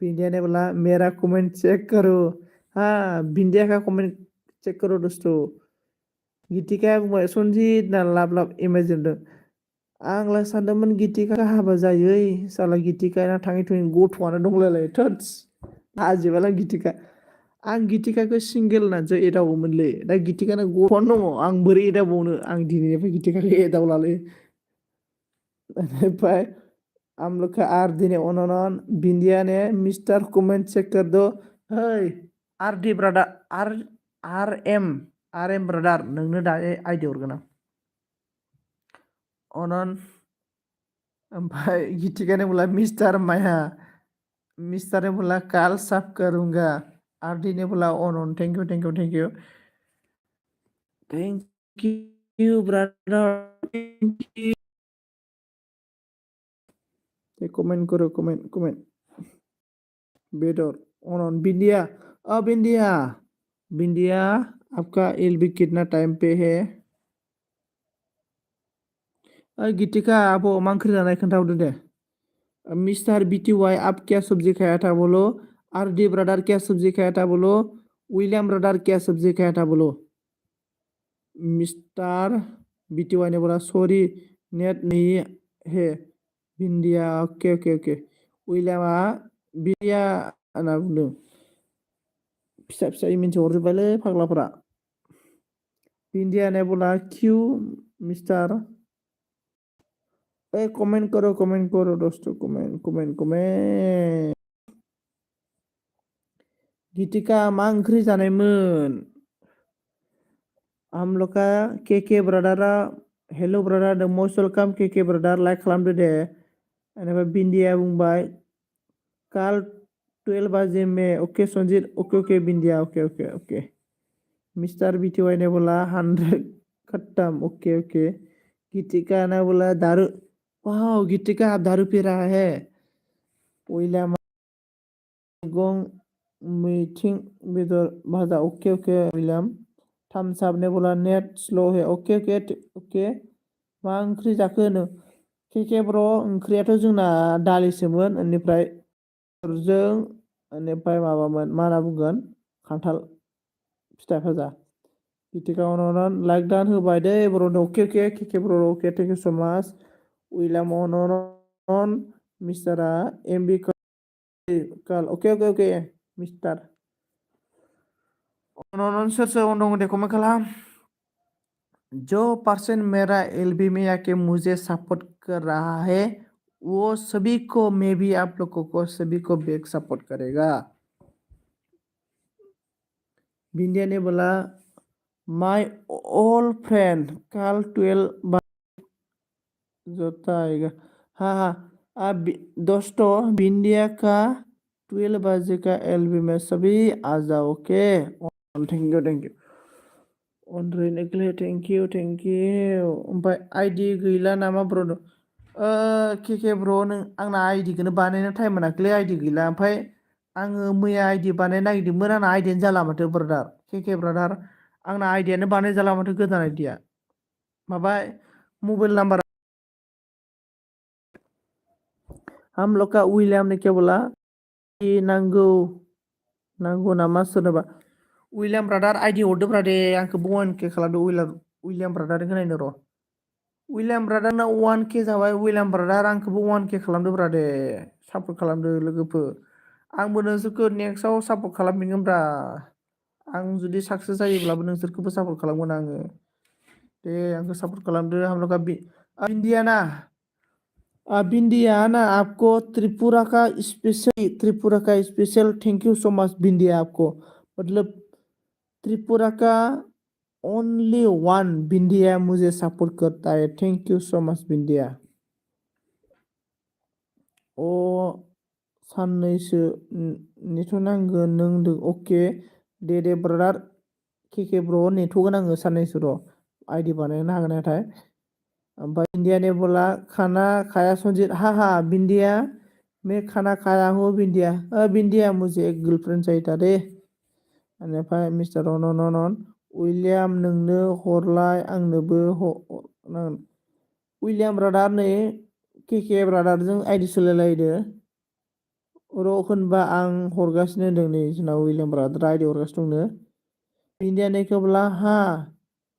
बिंदिया ने बोला मेरा कमेंट चेक करो हाँ बिंदिया का कमेंट चेक करो दोस्तों गितिकाया बुंबाय सनजित ना लाब लाब इमेजिन दों आंलाय सानदोंमोन गितिका हाबा जायै साला गितिकाया थाङै थुङै गथ'आनो दंलायलाय थोदस लाजिबालां गितिका आं गितिकाखौ सिंगेल होननानैसो एदावोमोनलै दा गितिकानो गथ'आनो दङ आं बोरै एदावबावनो आं दिनैनिफ्राय गितिकाखौ एदावलालै ओमफ्राय हम लोग का आर दिने अननन बिंदिया ने मिस्टर कमेंट चेक कर दो hey R D brother R M brother नोंनो दा आइडिया हरगोन आं अनन ओमफ्राय गितिकाने बोला मिस्टर माया मिस्टर ने बोला काल साफ करूंगा आर डी ने बोला अनन thank you thank you thank you thank you brother thank you comment करो कमेंट बेदर अनन बिंदिया बिंदिया बिंदिया आपका एलबी कितना टाइम पे है गीतिका आप मा ओंख्रि जानाय खोन्थाहरदो दे मिस्टर बीटीवाई आप क्या सब्जी खाया था बोलो आर डी ब्रदर क्या सब्जी खाया था बोलो विलियम ब्रदर क्या सब्जी खाया था बोलो मिस्टर बीटीवाई ने बोला सॉरी नेट नहीं है बिंदिया ओके ओके ओके विलियमा बिंदिया होनना बुंदों फिसा फिसा इमेज हरजोब्बायलै फाग्लाफोरा बिंदिया ने बोला क्यों मिस्टर कमेंट करो दोस्तों कमेंट गीतिका मा ओंख्रि जानायमोन हम लोग का के ब्रादारा हेलो ब्रादार द मोस्ट वेलकाम के ब्रादार लाइक खालामदो दे बेनिफ्राय बिंदिया बुंबाय काल 12 बजे में ओके संजीत ओके ओके बिंदिया ओके ओके ओके मिस्टर बीटीवाई ने बोला 100 खत्म ओके ओके गीतिका ने बोला दारू वाह गीतिका आप दारू पी रहा है विलियम मैगं मैथिं बेदर भाजा ओके ओके विलियम थामसाब ने बोला नेट स्लो है ओके ओके ओके मा ओंख्रि जाखो होनो के ब्र ओंख्रियाथ' जोंना दालिसोमोन बेनिफ्राय जों बेनिफ्राय माबामोन मा होनना बुंगोन खान्थाल फिथाइ भाजा गीतिका अनन लाइक दान होबाय दै ब्र ओके ओके के ब्र ओके थेंक यू सो माच विलियम अनन मिस्टारा एमबी काल ओके ओके ओके मिस्टार अनन सोर सोर दङ दे कमेन्ट खालाम जो पर्सन मेरा एलबी में आके मुझे सपोर्ट कर रहा है वो सभी को मैं भी आप लोगों को सभी को बैक सपोर्ट करेगा बिंदिया ने बोला माय ओल्ड फ्रेंड कल 12 जोता आएगा हाँ हाँ अब दोस्तों बिंदिया का 12 बजे का एलबी में सभी आ जाओ ओके थैंक यू अनद्रायनायखौलाय थेंक यू ओमफ्राय आइडि गैला नामा ब्र के ब्र नों आंना आइडिखौनो बानायनो टाइम मोनाखैलै आइडि गैला ओमफ्राय आङो मैया आइडि बानायनो नागिरदोंमोन आंना आइडियानो जाला माथो ब्रादार के ब्रादार आंना आइडियानो बानाय जाला माथो गोदान आइडिया माबा मबाइल नाम्बार हम लोग का विलियम ने क्या बोला नांगौ नामा सोरनोबा विलियम ब्रादार आइडि हरदो ब्रादे आंखौबो 1K खालामदो विलियम ब्रादार होनायनो र' विलियम ब्रादारना 1K जाबाय विलियम ब्रादार आंखौबो 1K खालामदो ब्रादे सापर्ट खालामदो लोगोफोर आंबो नोंसोरखौ नेक्स्टआव सापर्ट खालामफिनगोन ब्रा आं जुदि साक्सेस जायोब्लाबो नोंसोरखौबो सापर्ट खालामगोन आङो दे आंखौ सापर्ट खालामदो हम लोग का इंडिया ना बिंदिया ना आपको त्रिपुरा का special thank you so much Bindiya आपको मतलब त्रिपुरा का ओनली वन बिंदिया मुझे सपोर्ट करता है, थैंक यू सो मच बिंदिया। अ साननैसो नेथ'नांगोन नोंदों अके दे ब्रादार के ब्र नेथ'गोन आङो साननैसो र' आइडि बानायनो हागोन नाथाय। ओमफ्राय बिंदिया ने बोला खाना खाया संजित हा हा बिंदिया मैं खाना खाया हूँ बिंदिया बिंदिया मुझे एक गर्लफ्रेंड चाहिए था दे। बेनिफ्राय मिस्टार अनन उइलियाम नोंनो हरलाय आंनोबो उइलियाम ब्रादार नै के ब्रादारजों आइडि सोलायलायदो र' होनबा आं हरगासिनो होनदों नै जोंनाव उइलियाम ब्रादार आइडि हरगासिनो दंनो। इंडिया ने क्या बोला हाँ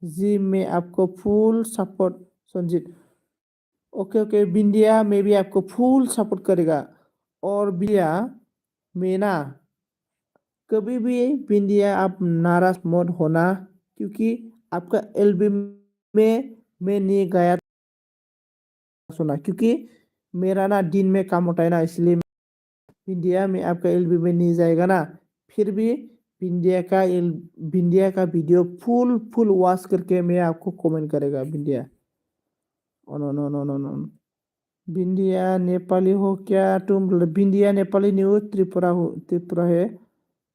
जी मैं आपको फुल सपोर्ट संजीत ओके ओके बिंदिया मैं भी आपको फुल सपोर्ट करेगा और बिया मैं ना कभी भी बिंदिया आप नाराज मत होना क्योंकि आपका एल्बम में मैं नहीं गाया सुना क्योंकि मेरा ना दिन में काम होता है ना इसलिए बिंदिया में आपका एल्बम में नहीं जाएगा ना फिर भी बिंदिया का वीडियो फुल फुल वॉच करके मैं आपको कमेंट करेगा बिंदिया। ओ नो नो नो नो नो बिंदिया नेपाली हो क्या तुम बिंदिया नेपाली न्यूज त्रिपुरा है।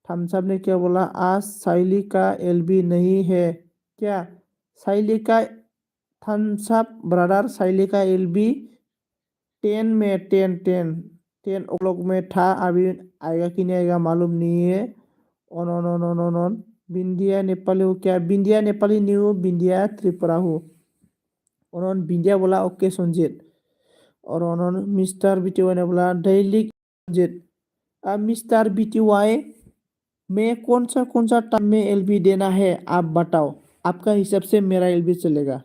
थम्सअप ने क्या बोला आज साइली का एलबी नहीं है क्या साइली का थम्सअप ब्रदर साइली का एलबी 10 में था अभी आएगा कि नहीं आएगा मालूम नहीं है। ओ नो नो नो नो नो बिंदिया नेपाली हो क्या बिंदिया नेपाली न्यू बिंदिया त्रिपुरा हो उन्होंने बिंदिया बोला ओके संजीत और उन्होंने मिस्टर बीटीवाई ने बोला डेली संजीत अब मिस्टर बीटीवाई मैं कौन सा टाइम में एलबी देना है आप बताओ आपका हिसाब से मेरा एलबी चलेगा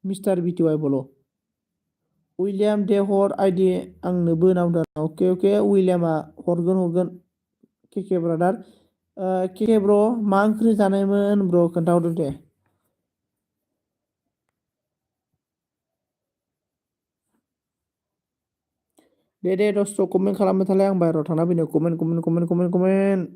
मिस्टर बीटीवाई बोलो उइलियाम दे हर आइडि आंनोबो नावदों ओके ओके उइलियामा हरगोन के ब्रादार के ब्र मा ओंख्रि जानायमोन ब्र खोन्थाहरदो दे। दे दसे कमेन्ट खालामबाय थालाय आं बाहेरायाव थांना फैनो comment.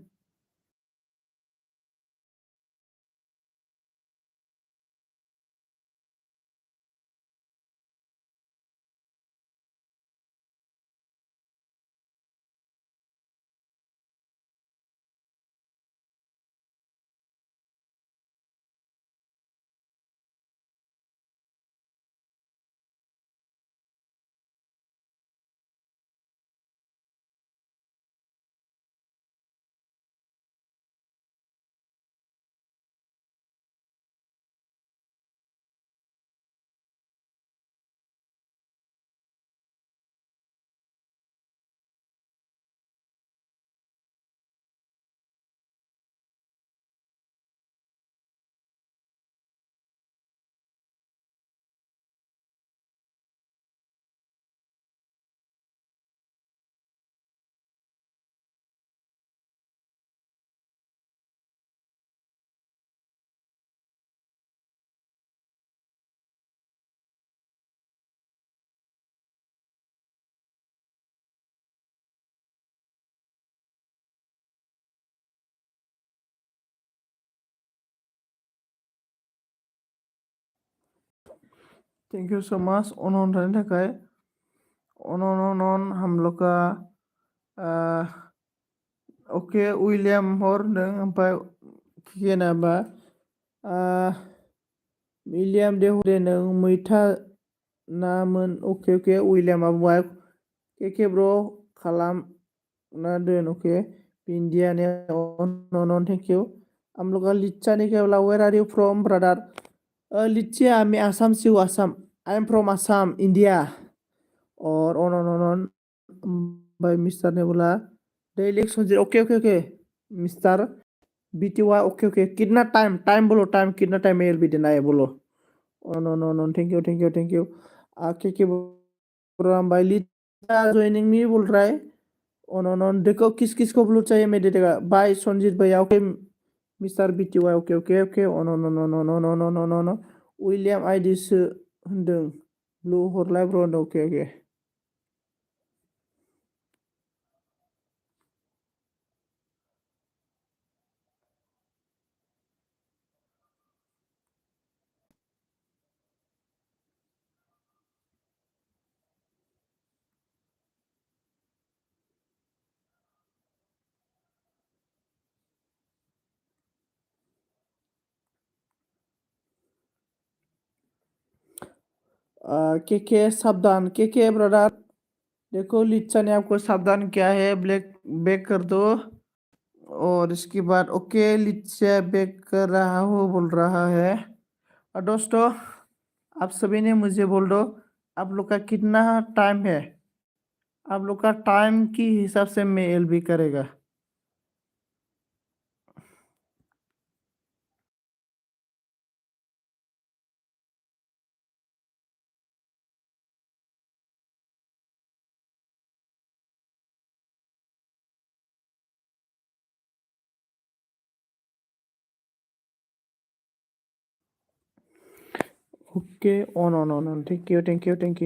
Thank you so much अनन थानायनि थाखाय अनन हम लोग का ओके उइलियाम हर होनदों ओमफ्राय जेनेबा विलियाम दे हरे नों मैथा नामोन ओके ओके उइलियामा बुंबाय के ब्र खालाम ना दोन ओके इंडिया ने अनन थैंक यू हम लोग का लिच्चा ने क्या बोला where are you from brother Lichiya मैं आसाम से हूँ Assam I am from Assam India और अनन भाई मिस्टर ने बोला डेली Sanjeet okay okay okay mister BTY okay okay कितना टाइम बोलो टाइम कितना टाइम में एलबी देना है बोलो ओ नो नो नो थैंक यू आके के प्रोग्राम भाई लिचा ज्वाइनिंग मी बोल रहा है ओ नो नो देखो किस किस को ब्लू चाहिए मैं दे देगा बाय संजीत भैया okay mister BTY okay okay okay oh no नो नो नो नो नो नो नो नो नो उइलियाम आइडिसो होनदों ब्लू हरलाय ब्र होनदों ओके ओके के सावधान के ब्रदर, देखो लिच्चा ने आपको सावधान किया है, ब्लैक बैक कर दो। और इसके बाद ओके लिच्चा बैक कर रहा हूँ बोल रहा है। और दोस्तों आप सभी ने मुझे बोल दो आप लोग का कितना टाइम है, आप लोग का टाइम की हिसाब से मैं एलबी करेगा। ओके अन थेंक यू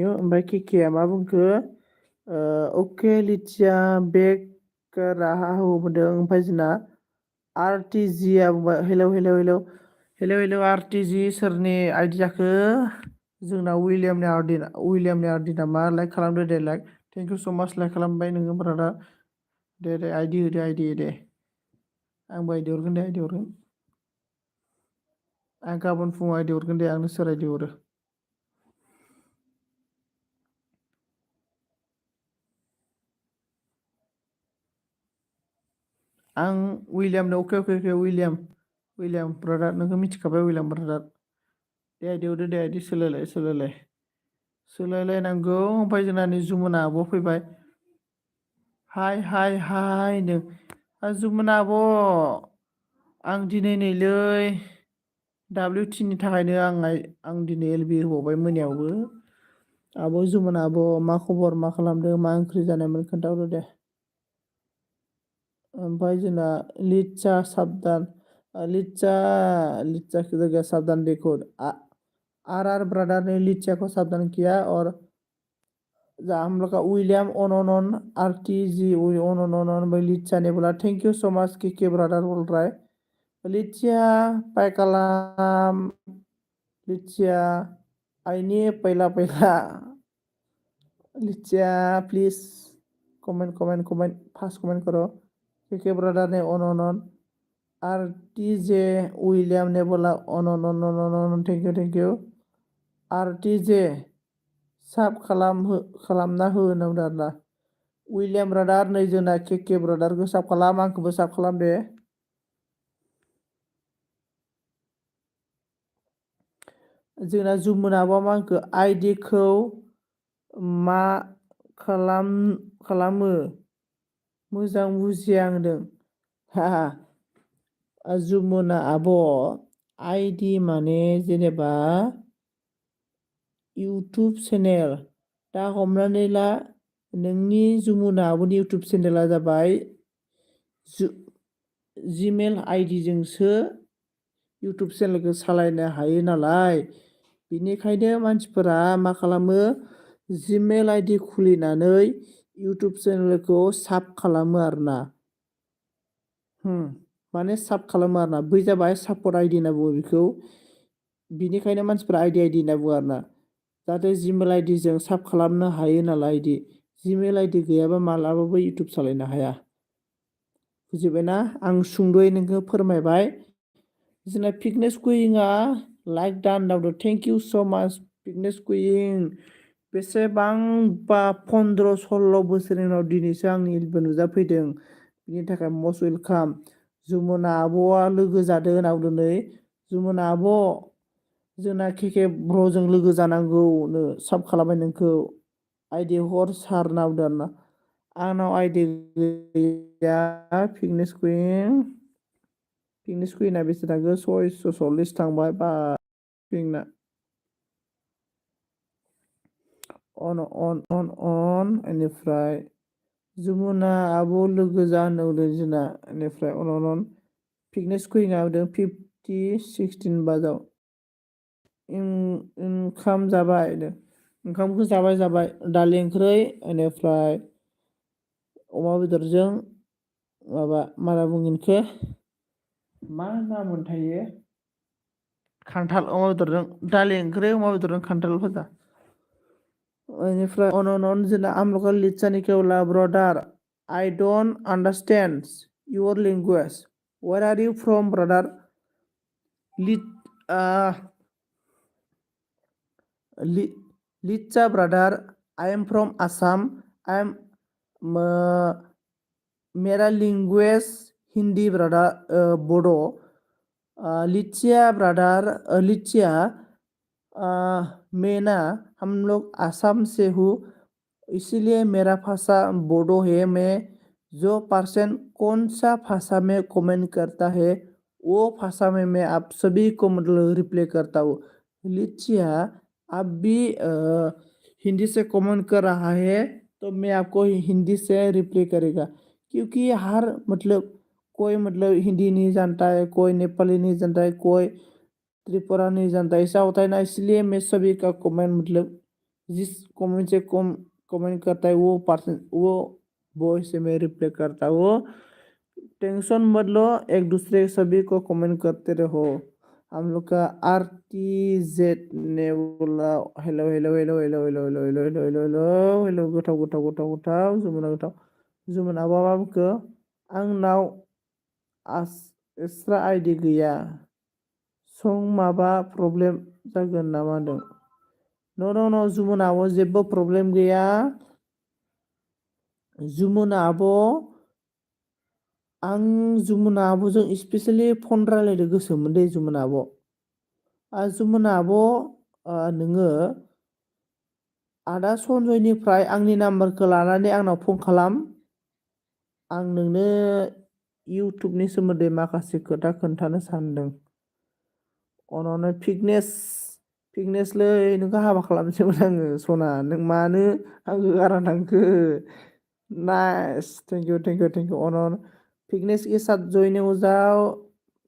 ओमफ्राय केकेआ मा बुंखो ओके लिथिया बेक राहा हो बुंदों। ओमफ्राय जोंना आरटिजिआ बुंबाय हेलौ आरटिजि सोरनि आइडि जाखो? जोंना उइलियामनि आरडि नामा? लाइक खालामदो दे, लाइक थेंक इउ स' माच लाइक खालामबाय नोङो ब्रादार। दे आइडि होदो दे। आंबो आइडि हरगोन। आं गाबोन फुङाव आइडि हरगोन दे, आंनो सोर आइडि हरो। आं उइलियामनो अके उइलियाम ब्रादार, नोंखौ मिथिखाबाय उइलियाम ब्रादार। दे आइडि हरदो दे, आइडि सोलायलायनांगौ। ओमफ्राय जोंना नै जुमुना आब' फैबाय। हाय नो जुमुना आब', आं दिनै नैलै WT नि थाखायनो आं दिनै एलबि होबावबाय मोनायावबो। आब' जुमुना आब' मा खबर, मा खालामदों, मा ओंख्रि जानायमोन खोन्थाहरदो दे। ओमफ्राय जोंना लिच्चा साबधान, लिच्चा जायगाया साबधान देखो। आर ब्रदर ने लिच्चा को सावधान किया। और हम लोग का विलियम ओनोनन आरटीजी ओनोनन भाई लिच्चा ने बोला thank you so much K brother बोल रहा है। लिच्चा पाइकालाम लिच्चा आईनी पहला लिच्चा प्लीज कमेंट फास्ट कमेंट करो। के ब्रदर ने ओनोनन आरटीजे विलियम ने बोला ओनोनन थैंक यू आरटीजे साब खालामना हो होनना बुंदों आरोना। विलियाम ब्रादार नै जोंना के ब्रादारखौ साब खालाम, आंखौबो साब खालाम दे। जोंना जुमुनाबा मा होनखो आइडिखौ मा खालामो मोजां बुजिया होनदों। जुमुना आब' आइडि माने जेनेबा इउटुब चेनेल। दा हमनानै ला नोंनि जुमुना आब'नि इउटुब चेनेला जाबाय जिमेल आइडिजोंसो इउटुब चेनेलखौ सालायनो हायो नालाय, बेनिखायनो मानसिफोरा मा खालामो जिमेल आइडि खुलिनानै इउटुब चेनेलखौ साब खालामो आरोना। माने साब खालामो आरोना। बै जाबाय सापर्ट आइडि होनना बुङो बेखौ। बिनिखायनो मानसिफोरा आइडि होनना बुङो आरोना। जाहाथे जिमेल आइडिजों साब खालामनो हायो नालाय इदि। जिमेल आइडि गैयाबा मालाबाबो इउटुब सालायनो हाया। बुजिबायना? आं सुंद'यै नोंखौ फोरमायबाय। जोंना फिटनेस कुइंआ लाइक दान दावदो थेंक इउ स' माच फिटनेस कुइं। बेसेबांबा 15-16 बोसोरनि उनाव दिनैसो आंनि एलबि नुजाफैदों। बिनि थाखाय मस्ट वेलकाम। जुमुना आब'आ लोगो जादों होनना बुंदों नै। जुमुना आब' जोंना के ब्र'जों लोगो जानांगौनो साब खालामबाय नोंखौ। आइडि हर सार होनना बुंदों आरोना। आंनाव आइडि गैया। फिटनेस कुइना बेसे थांखो 640 थांबाय बा कुइना अन बेनिफ्राय जुमुना आब' लोगो जानो होदों जोंना। बेनिफ्राय अन फिटनेस कुइंआ होदों 50-16 बाजाव ओंखाम जाबाय। ओंखामखौ जाबाय दालि ओंख्रै बेनिफ्राय अमा बेदरजों माबा मा होनना बुंगोन इखो, मा नाम मोनथायो, खान्थाल अमा बेदरजों दालि ओंख्रि अमा बेदरजों खान्थाल भाजा। बेनिफ्राय अन जोंना आमलका लिचानि केवला ब्रदार I don't understand your language. Where are you from, brother? Litcha brother, I am from Assam. I am मेरा language Hindi brother Bodo Lichiya brother Lichiya मैं ना हम लोग आसाम से हूँ इसीलिए मेरा भाषा बोडो है मैं जो पर्सन कौन सा भाषा में कमेंट करता है वो भाषा में मैं आप सभी को मतलब रिप्लाई करता हूँ लिचिया आप भी हिंदी से कमेंट कर रहा है तो मैं आपको हिंदी से रिप्लाई करेगा क्योंकि हर मतलब कोई मतलब हिंदी नहीं जानता है कोई नेपाली नहीं जानता है कोई त्रिपुरा नहीं जानता ऐसा होता है ना इसलिए मैं सभी का कमेंट मतलब जिस कमेंट से कमेंट करता है वो पर्सन वो वॉइस से मैं रिप्लाई करता हूँ टेंशन मत लो एक दूसरे सभी को कमेंट करते रहो हम लोग का RTZ ने बोला hello hello hello hello hello hello hello hello hello hello hello गोथाव गोथाव गोथाव गोथाव जुमुना गोथाव जुमुना बाबाखौ आंनाव एक्सट्रा आइडि गैया सं माबा प्रब्लेम जागोन नामा होनदों न जुमुना आब' जेबो प्रब्लेम गैया जुमुना आब' आं जुमुना आब'जों स्पेसियेलि फन रायलायनो गोसोमोन दे जुमुना आब' जुमुना आब' नोङो आदा सनजयनिफ्राय आंनि नाम्बारखौ लानानै आंनाव फन खालाम आं नोंनो इउटुबनि सोमोन्दै माखासे खोथा खोन्थानो सानदों अनावनो फिटनेसलै नोंखौ हाबा खालामसैमोन आङो सना नों मानो आंखौ गारना थांखो nice thank you thank you thank you अनन फिटनेस के साथ ज्वाइनिंग हो जाओ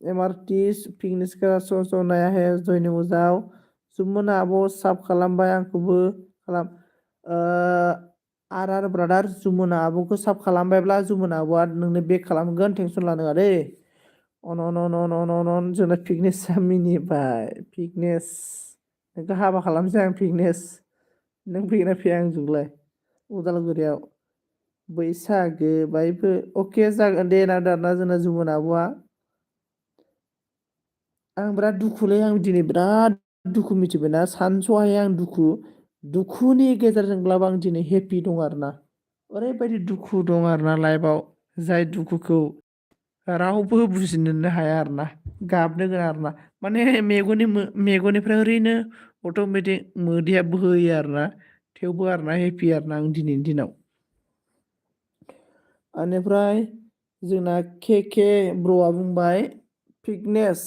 MRT फिटनेस का सो नया है ज्वाइनिंग हो जाओ जुमुना आब' साब खालामबाय आंखौबो खालाम आर ब्रादार जुमुना आब'खौ साब खालामबायब्ला जुमुना आब'आ नोंनो बेक खालामगोन टेनसन लानाङा दै अन जोंना फिटनेसा मिनिबाय फिटनेस नोंखौ हाबा खालामसै आं फिटनेस नों फैगोन ना फैया आंजोंलाय उदालगुरियाव बैसागो बायबो अके जागोन दे ना दाना जोंना जुमुना आब'आ आं बिराद दुखुलै आं दिनै बिराद दुखु मिथिबायना सानस'हायै आं दुखुनि गेजेरजोंब्लाबो आं दिनै हेपि दं आरोना ओरैबायदि दुखु दं आरोना लाइफआव जाय दुखुखौ रावबो बुजिनोनो हाया आरोना गाबनो गोनां आरोना माने मेगननिफ्राय ओरैनो अट'मेटिक मोदैया बोहैयो आरोना थेवबो आरोना हेपि आरोना आं दिनैनि दिनाव बेनिफ्राय जोंना के ब्र'आ बुंबाय फिटनेस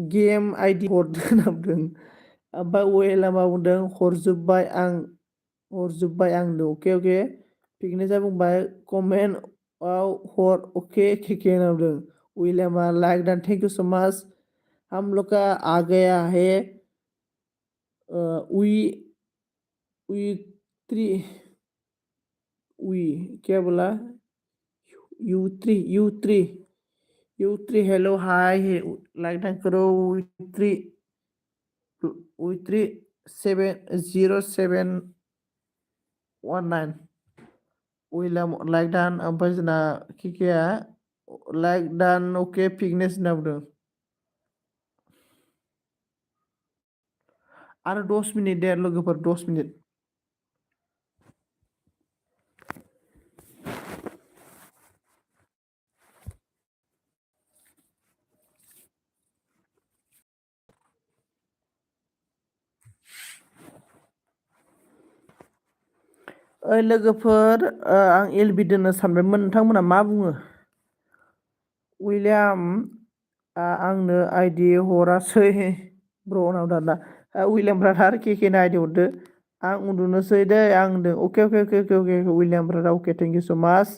गेम आइडि हरदो होनना बुंदों ओमफ्राय वेलामा बुंदों हरजोब्बाय आं होनदों अके फिटनेसा बुंबाय कमेन्टआव हर ओके के होनना बुंदों विलियामा like done thank you so much हम लोग का आ गया है वी वी थ्री वी क्या बोला U3 हेलो हाय लाइक डान करो U3 70719 विलियाम लाइक डान ओमफ्राय जोंना किकेआ लाइक डान अके फिटनेस होनना बुंदों आरो 10 मिनिट दे लोगोफोर 10 मिनिट लोगोफोर आं LB दोननो सानबायमोन नोंथांमोना मा बुङो विलियाम आंनो आइडि हरासै ब्र'नाव दाना विलियाम ब्रादार केकेनो आइडि हरदो आं उन्दुनोसै दै आं होनदों अके विलियाम ब्रादार अके thank you so' much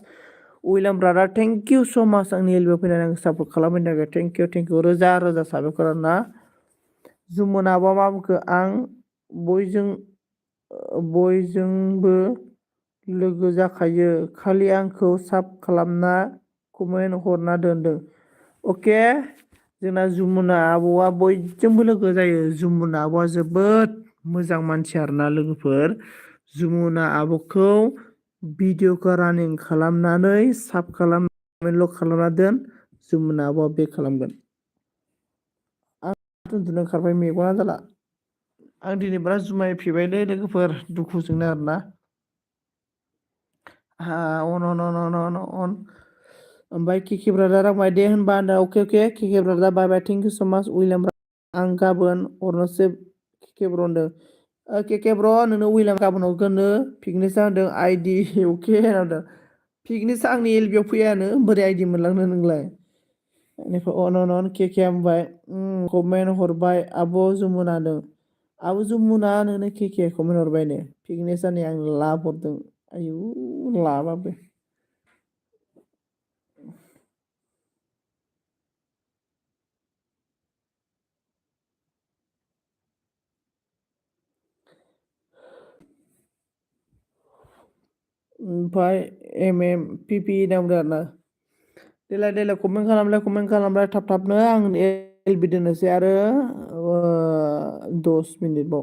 William brother thank you so' माच आंनि एलबिआव फैनानै आं सापर्ट खालामनायनि थाखाय थेंक इउ रोजा रोजा साबायखर आरोना जुमुनाबा मा बुंखो आं बयजोंबो लोगो जाखायो खालि आंखौ साब खालामना कमेन्ट हरना दोनदों अके जोंना जुमुना आब'आ बयजोंबो लोगो जायो जुमुना आब'आ जोबोद मोजां मानसि आरोना लोगोफोर जुमुना आब'खौ भिडिअखौ रानिं खालामनानै साब खालामनानैल' खालामना दोन जुमुना आब'आ बेक खालामगोन आं उन्दुनो ओंखारबाय मेगना जाला आं दिनै बिराद जुमाय फेबायलै लोगोफोर दुखुजोंनो आरोना। अन अन अन अन अन अन ओमफ्राय किके ब्रादार आंबाय दे होनबा होनदों अके किके brother bye bye thank you so' much William आं गाबोन हरनोसै केके ब्र होनदों केके ब्र नोंनो उइलियाम गाबोन हरगोननो पिकनिकआ होनदों आइडि अके होनदों पिकनिकआ आंनि एलबियाव फैयानो बोरै आइडि मोनलांनो नोंलाय बेनिफ्राय अन अन अन केके होनबाय कमेन्ट हरबाय आब' जमुना होनदों आब' जमुना नोंनो केके कमेन्ट हरबायनो पिकनिकआ नै आं लाभ हरदों आयु लाबाबो ओमफ्राय पि पि नांदों आरोना देलाय देलाय कमेन्ट खालामलाय थाब थाबनो आं एलबि दोननोसै आरो 10 मिनिटबाव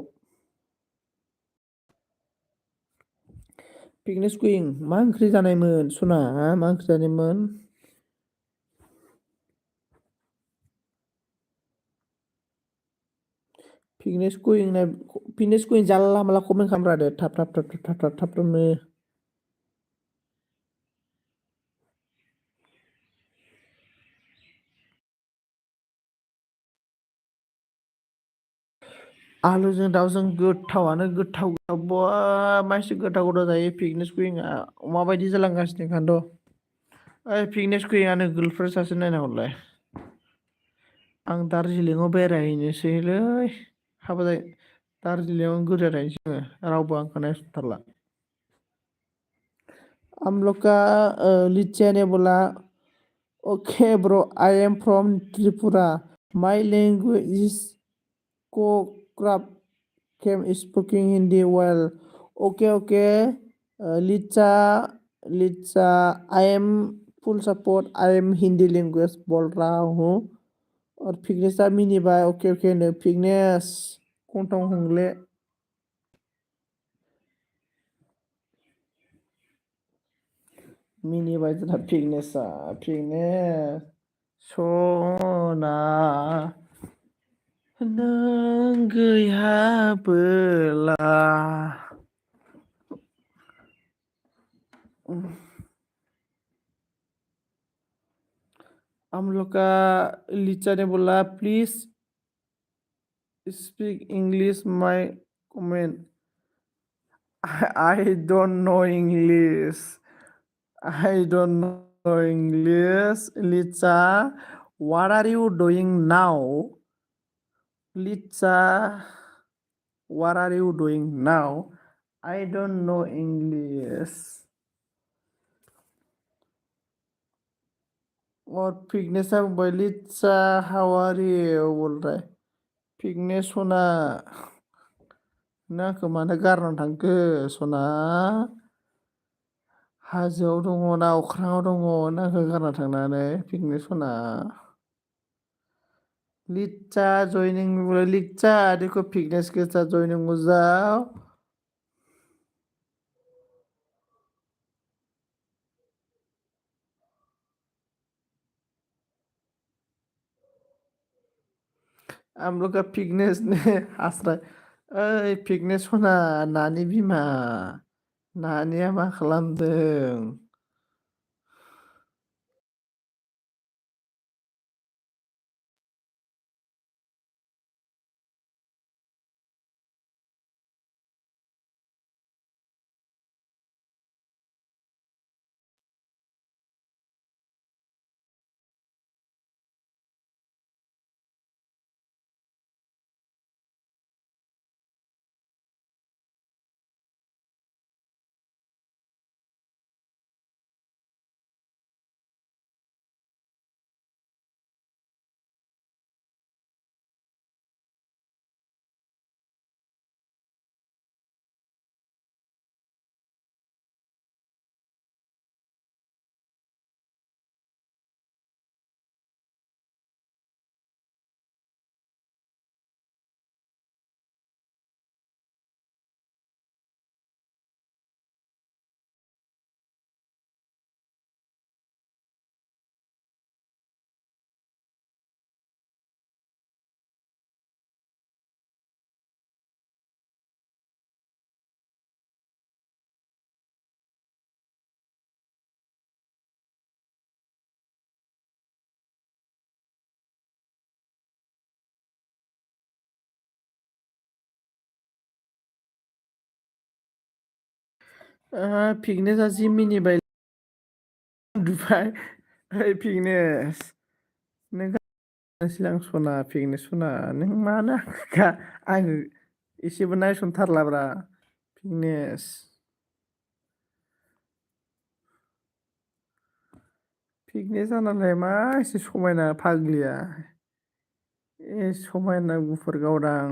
पिकनिक कुइं मा ओंख्रि जानायमोन सना मा ओंख्रि जानायमोन पिकनिक कुइं जानला माला कमेन्ट खालामब्रा दे थाब थाबनो आलुजों दाउजों गोथावानो गोथाव बा मानसि गोथाव गोथाव जायो पिकनिक कुइंआ माबायदि जालांगासिनो ओंखायनोथ' ओइ पिकनिक कुइंआ नोगोलफोर सासे नायना हरलाय आं दार्जिलिंआव बेरायहैनोसैलै हाबाय दार्जिलिंआव गोदोरायनोसै आङो रावबो आंखौ नायसनथारला आमलका लिचिया ने बोला ओके ब्र I am from Tripura my language is Kokborok came speaking Hindi well okay Licha Licha I am full support I am Hindi language बोल रहा हूँ और फिटनेसा मिनिबाय अके नो फिटनेस कन्थं हंले मिनिबाय जोंना फिटनेस सना नों गैयाबोला आमलका लिचा ने बोला प्लीज स्पीक इंग्लिश माय comment I don't know English. I don't know English. Lisa, what are you doing now? Lisa, what are you doing now? I don't know English. और फिटनेस बोल Lisa how are you बोल रहा है fitness होना ना मानो गारनानै थांखो सना हाजोआव दङ ना अख्राङाव दङ नाखौ गारना थांनानै पिकनिक सना लिचा जयनिं लिचा देखो फिटनेस के साथ जयनिंग हो जाओ हम लोग का फिटनेस ने आस्रा ओइ फिटनेस सना नानि बिमा नानिया मा खालामदों फिकनेसा जि मिनिबाय उन्दुबाय। ओइ फिकनेस नों सिगां सना फिकनेस सना नों मानो आङो एसेबो नायसनथारलाब्रा फिकनेस। फिकनेस जानालाय मा एसे समायना फाग्लिया। समायना गुफुर गावदां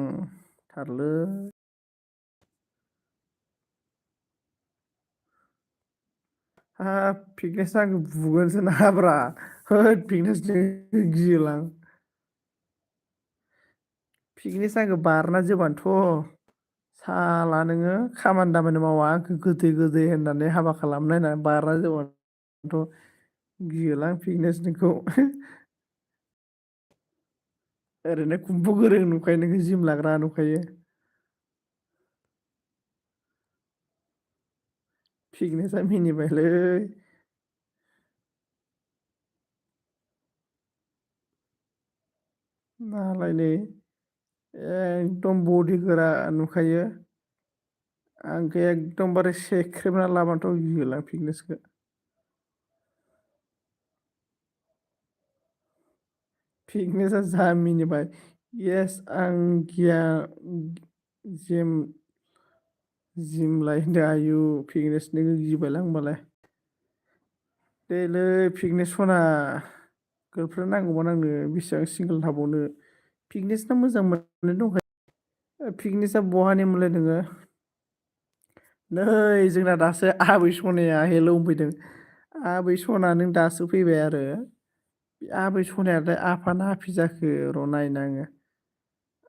थारलै। हाब फिकनेस आंखौ बुगोनसो नामाब्रा होद फिकनेस गियोलां। फिकनेस आंखौ बारना जोबानोथ' साला नोङो खामानि दामानि मावा आंखौ गोदै गोदै होननानै हाबा खालामनो नायनानै बारना जोबानोथ' गियोलां फिकनेस नोंखौ। ओरैनो कुम्फु गोरों नुखायो नोङो जिम लाग्रा नुखायो। फिकनेसा मिनिबायलै। मालाय नै एकदम बडि गोरा नुखायो। आंखौ एकदमबारे सेख्रेबना लाबानोथ' गियोलां फिकनेसखौ। फिकनेसा जा मिनिबाय येस आं गिया जिम जिम लायो आयु फिकनेस नोगो गिबायलां होमबालाय। देलै फिकनेस सना गार्लफ्रेइन्ड नांगौमोन आंनो बेसेबां सिंगोल थाबावनो फिकनेसा मोजां मोननाय दंखायो। फिकनेसा बहानिमोनलाय नोङो? नै जोंना दासो आबै सनाया हेलौ होनफैदों। आबै सना नों दासो फैबाय आरो आबै सनायालाय आफा ना आफि जाखो र' नायनो आङो।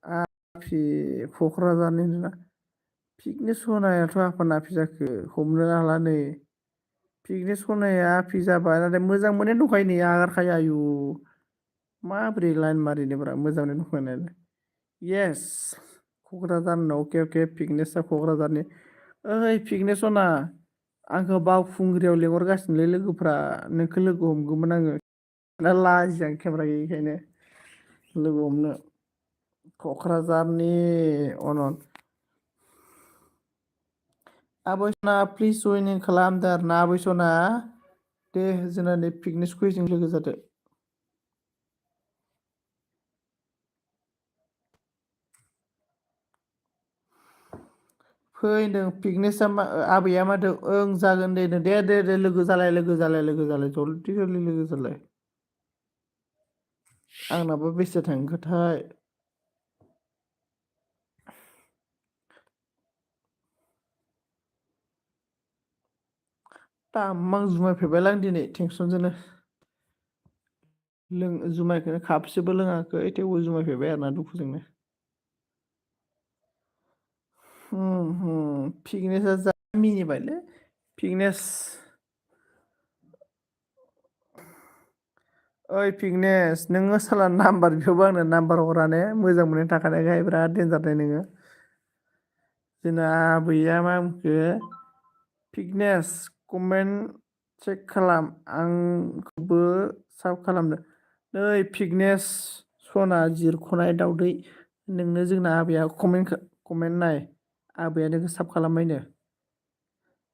आफि क'क्राझारनि फिकनेस सनायाथ' आफाना आफि जाखो हमनो हाला नै। फिकनेस सनाया आफि जाबाय नाथाय मोजां मोननाय दंखायो नै आगारखायो आयु। माबोरै लाइन मारिनोब्रा मोजां मोननाय दंखायो नालाय। येस क'क्राझारनो अके अके पिकनेसा क'क्राझारनि। ओइ फिकनेस सना आंखौ बावखुंग्रियाव लिंहरगासिनोलै लोगोफ्रा नोंखौ लोगो हमगौमोन आङो। लाजियो आं केमेरा गैयिखायनो लोगो हमनो। क'क्राझारनि अनन्त आबै सना प्लिज जयनिं खालामदो आरोना आबै सना। दे जोंना नै पिकनिक कुइजों लोगो जादो। फैदों पिकनेसा मा आबैया माथो ओं जागोन दे दे दे दे लोगो जालाय लोगो जालाय लोगो जालाय जल्दि जल्दि लोगो जालाय। आंनाबो बेसे थांखोथाय। दामां जुमाय फेबायलां दिनै टेनसनजोंनो। जुमायखौनो खाबसेबो लोङाखै थेवबो जुमाय फेबाय आरोना दुखुजोंनो। फिकनेसा जा मिनिबायलै फिकनेस। ओइ फिकनेस नोङो साला नाम्बार बिहरबा आंनो नाम्बार हरा ने मोजां मोननाय थाखानायखाय बिराद देनजार दे नोङो। जोंना आबैया मा बुंखो फिकनेस कमेन्ट चेक खालाम आंखौबो साब खालामदो। नै फिकनेस सना जिरख'नाय दावदै नोंनो जोंना आबैया कमेन्ट नाय आबैया नोंखौ साब खालामबायनो।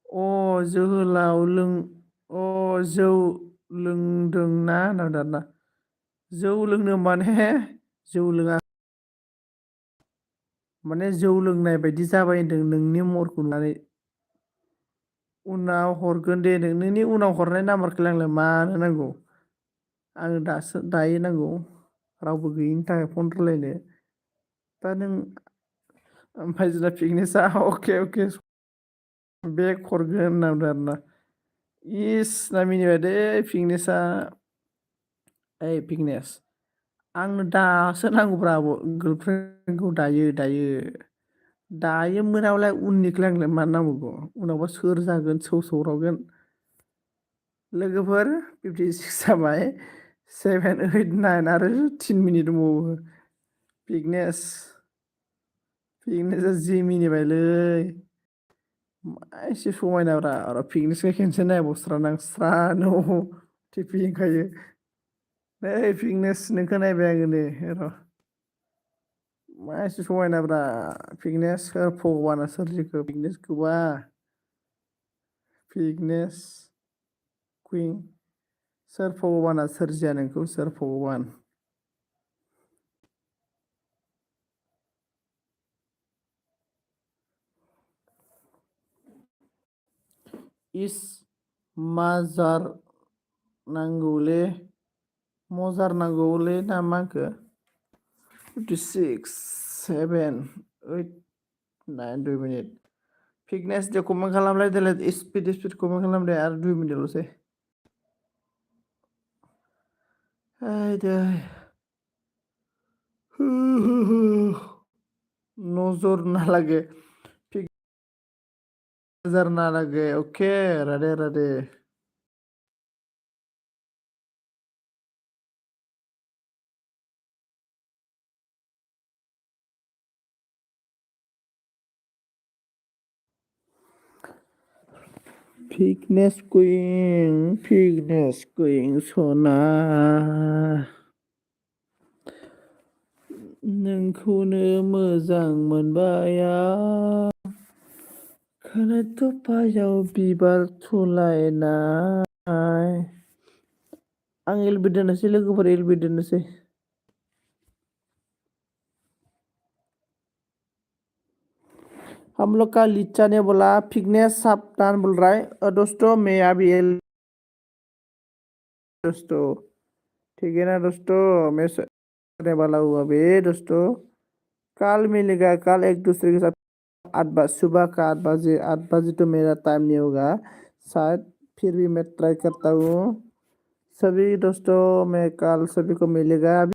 अ जोहोलाव लों अ जौ लोंदोंना होनदों आरोना जौ लोंनो माने जौ लोङा माने जौ लोंनाय बायदि जाबाय होनदों नोंनि महरखौ नुनानै। उनाव हरगोन दे नोंनि उनाव हरनाय नाम्बारखौलाय आंनो मानो नांगौ। आङो दासो दायो नांगौ रावबो गैयिनि थाखाय फन रायलायनो। दा नों ओमफ्राय जोंना पिकनेसा अके अके बेक हरगोन होनना बुंदों आरोना इस ना मिनिबाय दे फिकनेसा। ओइ फिकनेस आंनो दासो नांगौब्रा आब' गार्लफ्रेइन्डखौ दायो दायो। दायो मोनाबालाय उननिखौलाय आंनोलाय मानो नांबावगौ उनावबा सोर जागोन सौदावगोन। लोगोफोर 56 जाबाय 7 8 9 आरो 3 मिनिट दंबावो। पिकनेस जि मिनिबायलै। मा एसे समायनाब्रा र' पिकनेसखौ खेनसे नायबावस्रानो आं स्रानो टिपि हैखायो नै पिकनेस नोंखौ नायबाय आङो नै र'। मा एसे समायनाब्रा पिकनेस सोर भगबाना सोरजिखो पिकनेसखौबा। फिटनेस क्वीन सोर भगबाना सोरजिया नोंखौ सोर भगबान? इस माजार नांगौले मजार नांगौले ना मा होनखो? 56 7 8 9 2 मिनिट फिटनेस दे कमेन्ट खालामलाय देलाय स्पिड कमेन्ट खालामदे आरो 2 मिनिटल'सै आयदै नजर ना लागे नजर ना लागे okay Radhe Radhe fitness queen सना नोंखौनो मोजां मोनबाय आं खोनाय थफायाव बिबार थुलायनाय आं एलबि दोननोसै लोगोफोर एलबि दोननोसै हम लोग का लिच्चा ने बोला फिटनेस सावधान बोल रहा है दोस्तों मैं अभी दोस्तों ठीक है ना दोस्तों मैं करने वाला हूँ अभी दोस्तों कल मिलेगा कल एक दूसरे के साथ 8 बजे सुबह का 8 बजे 8 बजे तो मेरा टाइम नहीं होगा शायद फिर भी मैं ट्राई करता हूँ सभी दोस्तों मैं कल सभी को मिलेगा अभी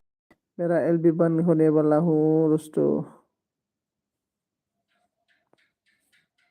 मेरा एलबी बंद होने वाला हूँ दोस्तों।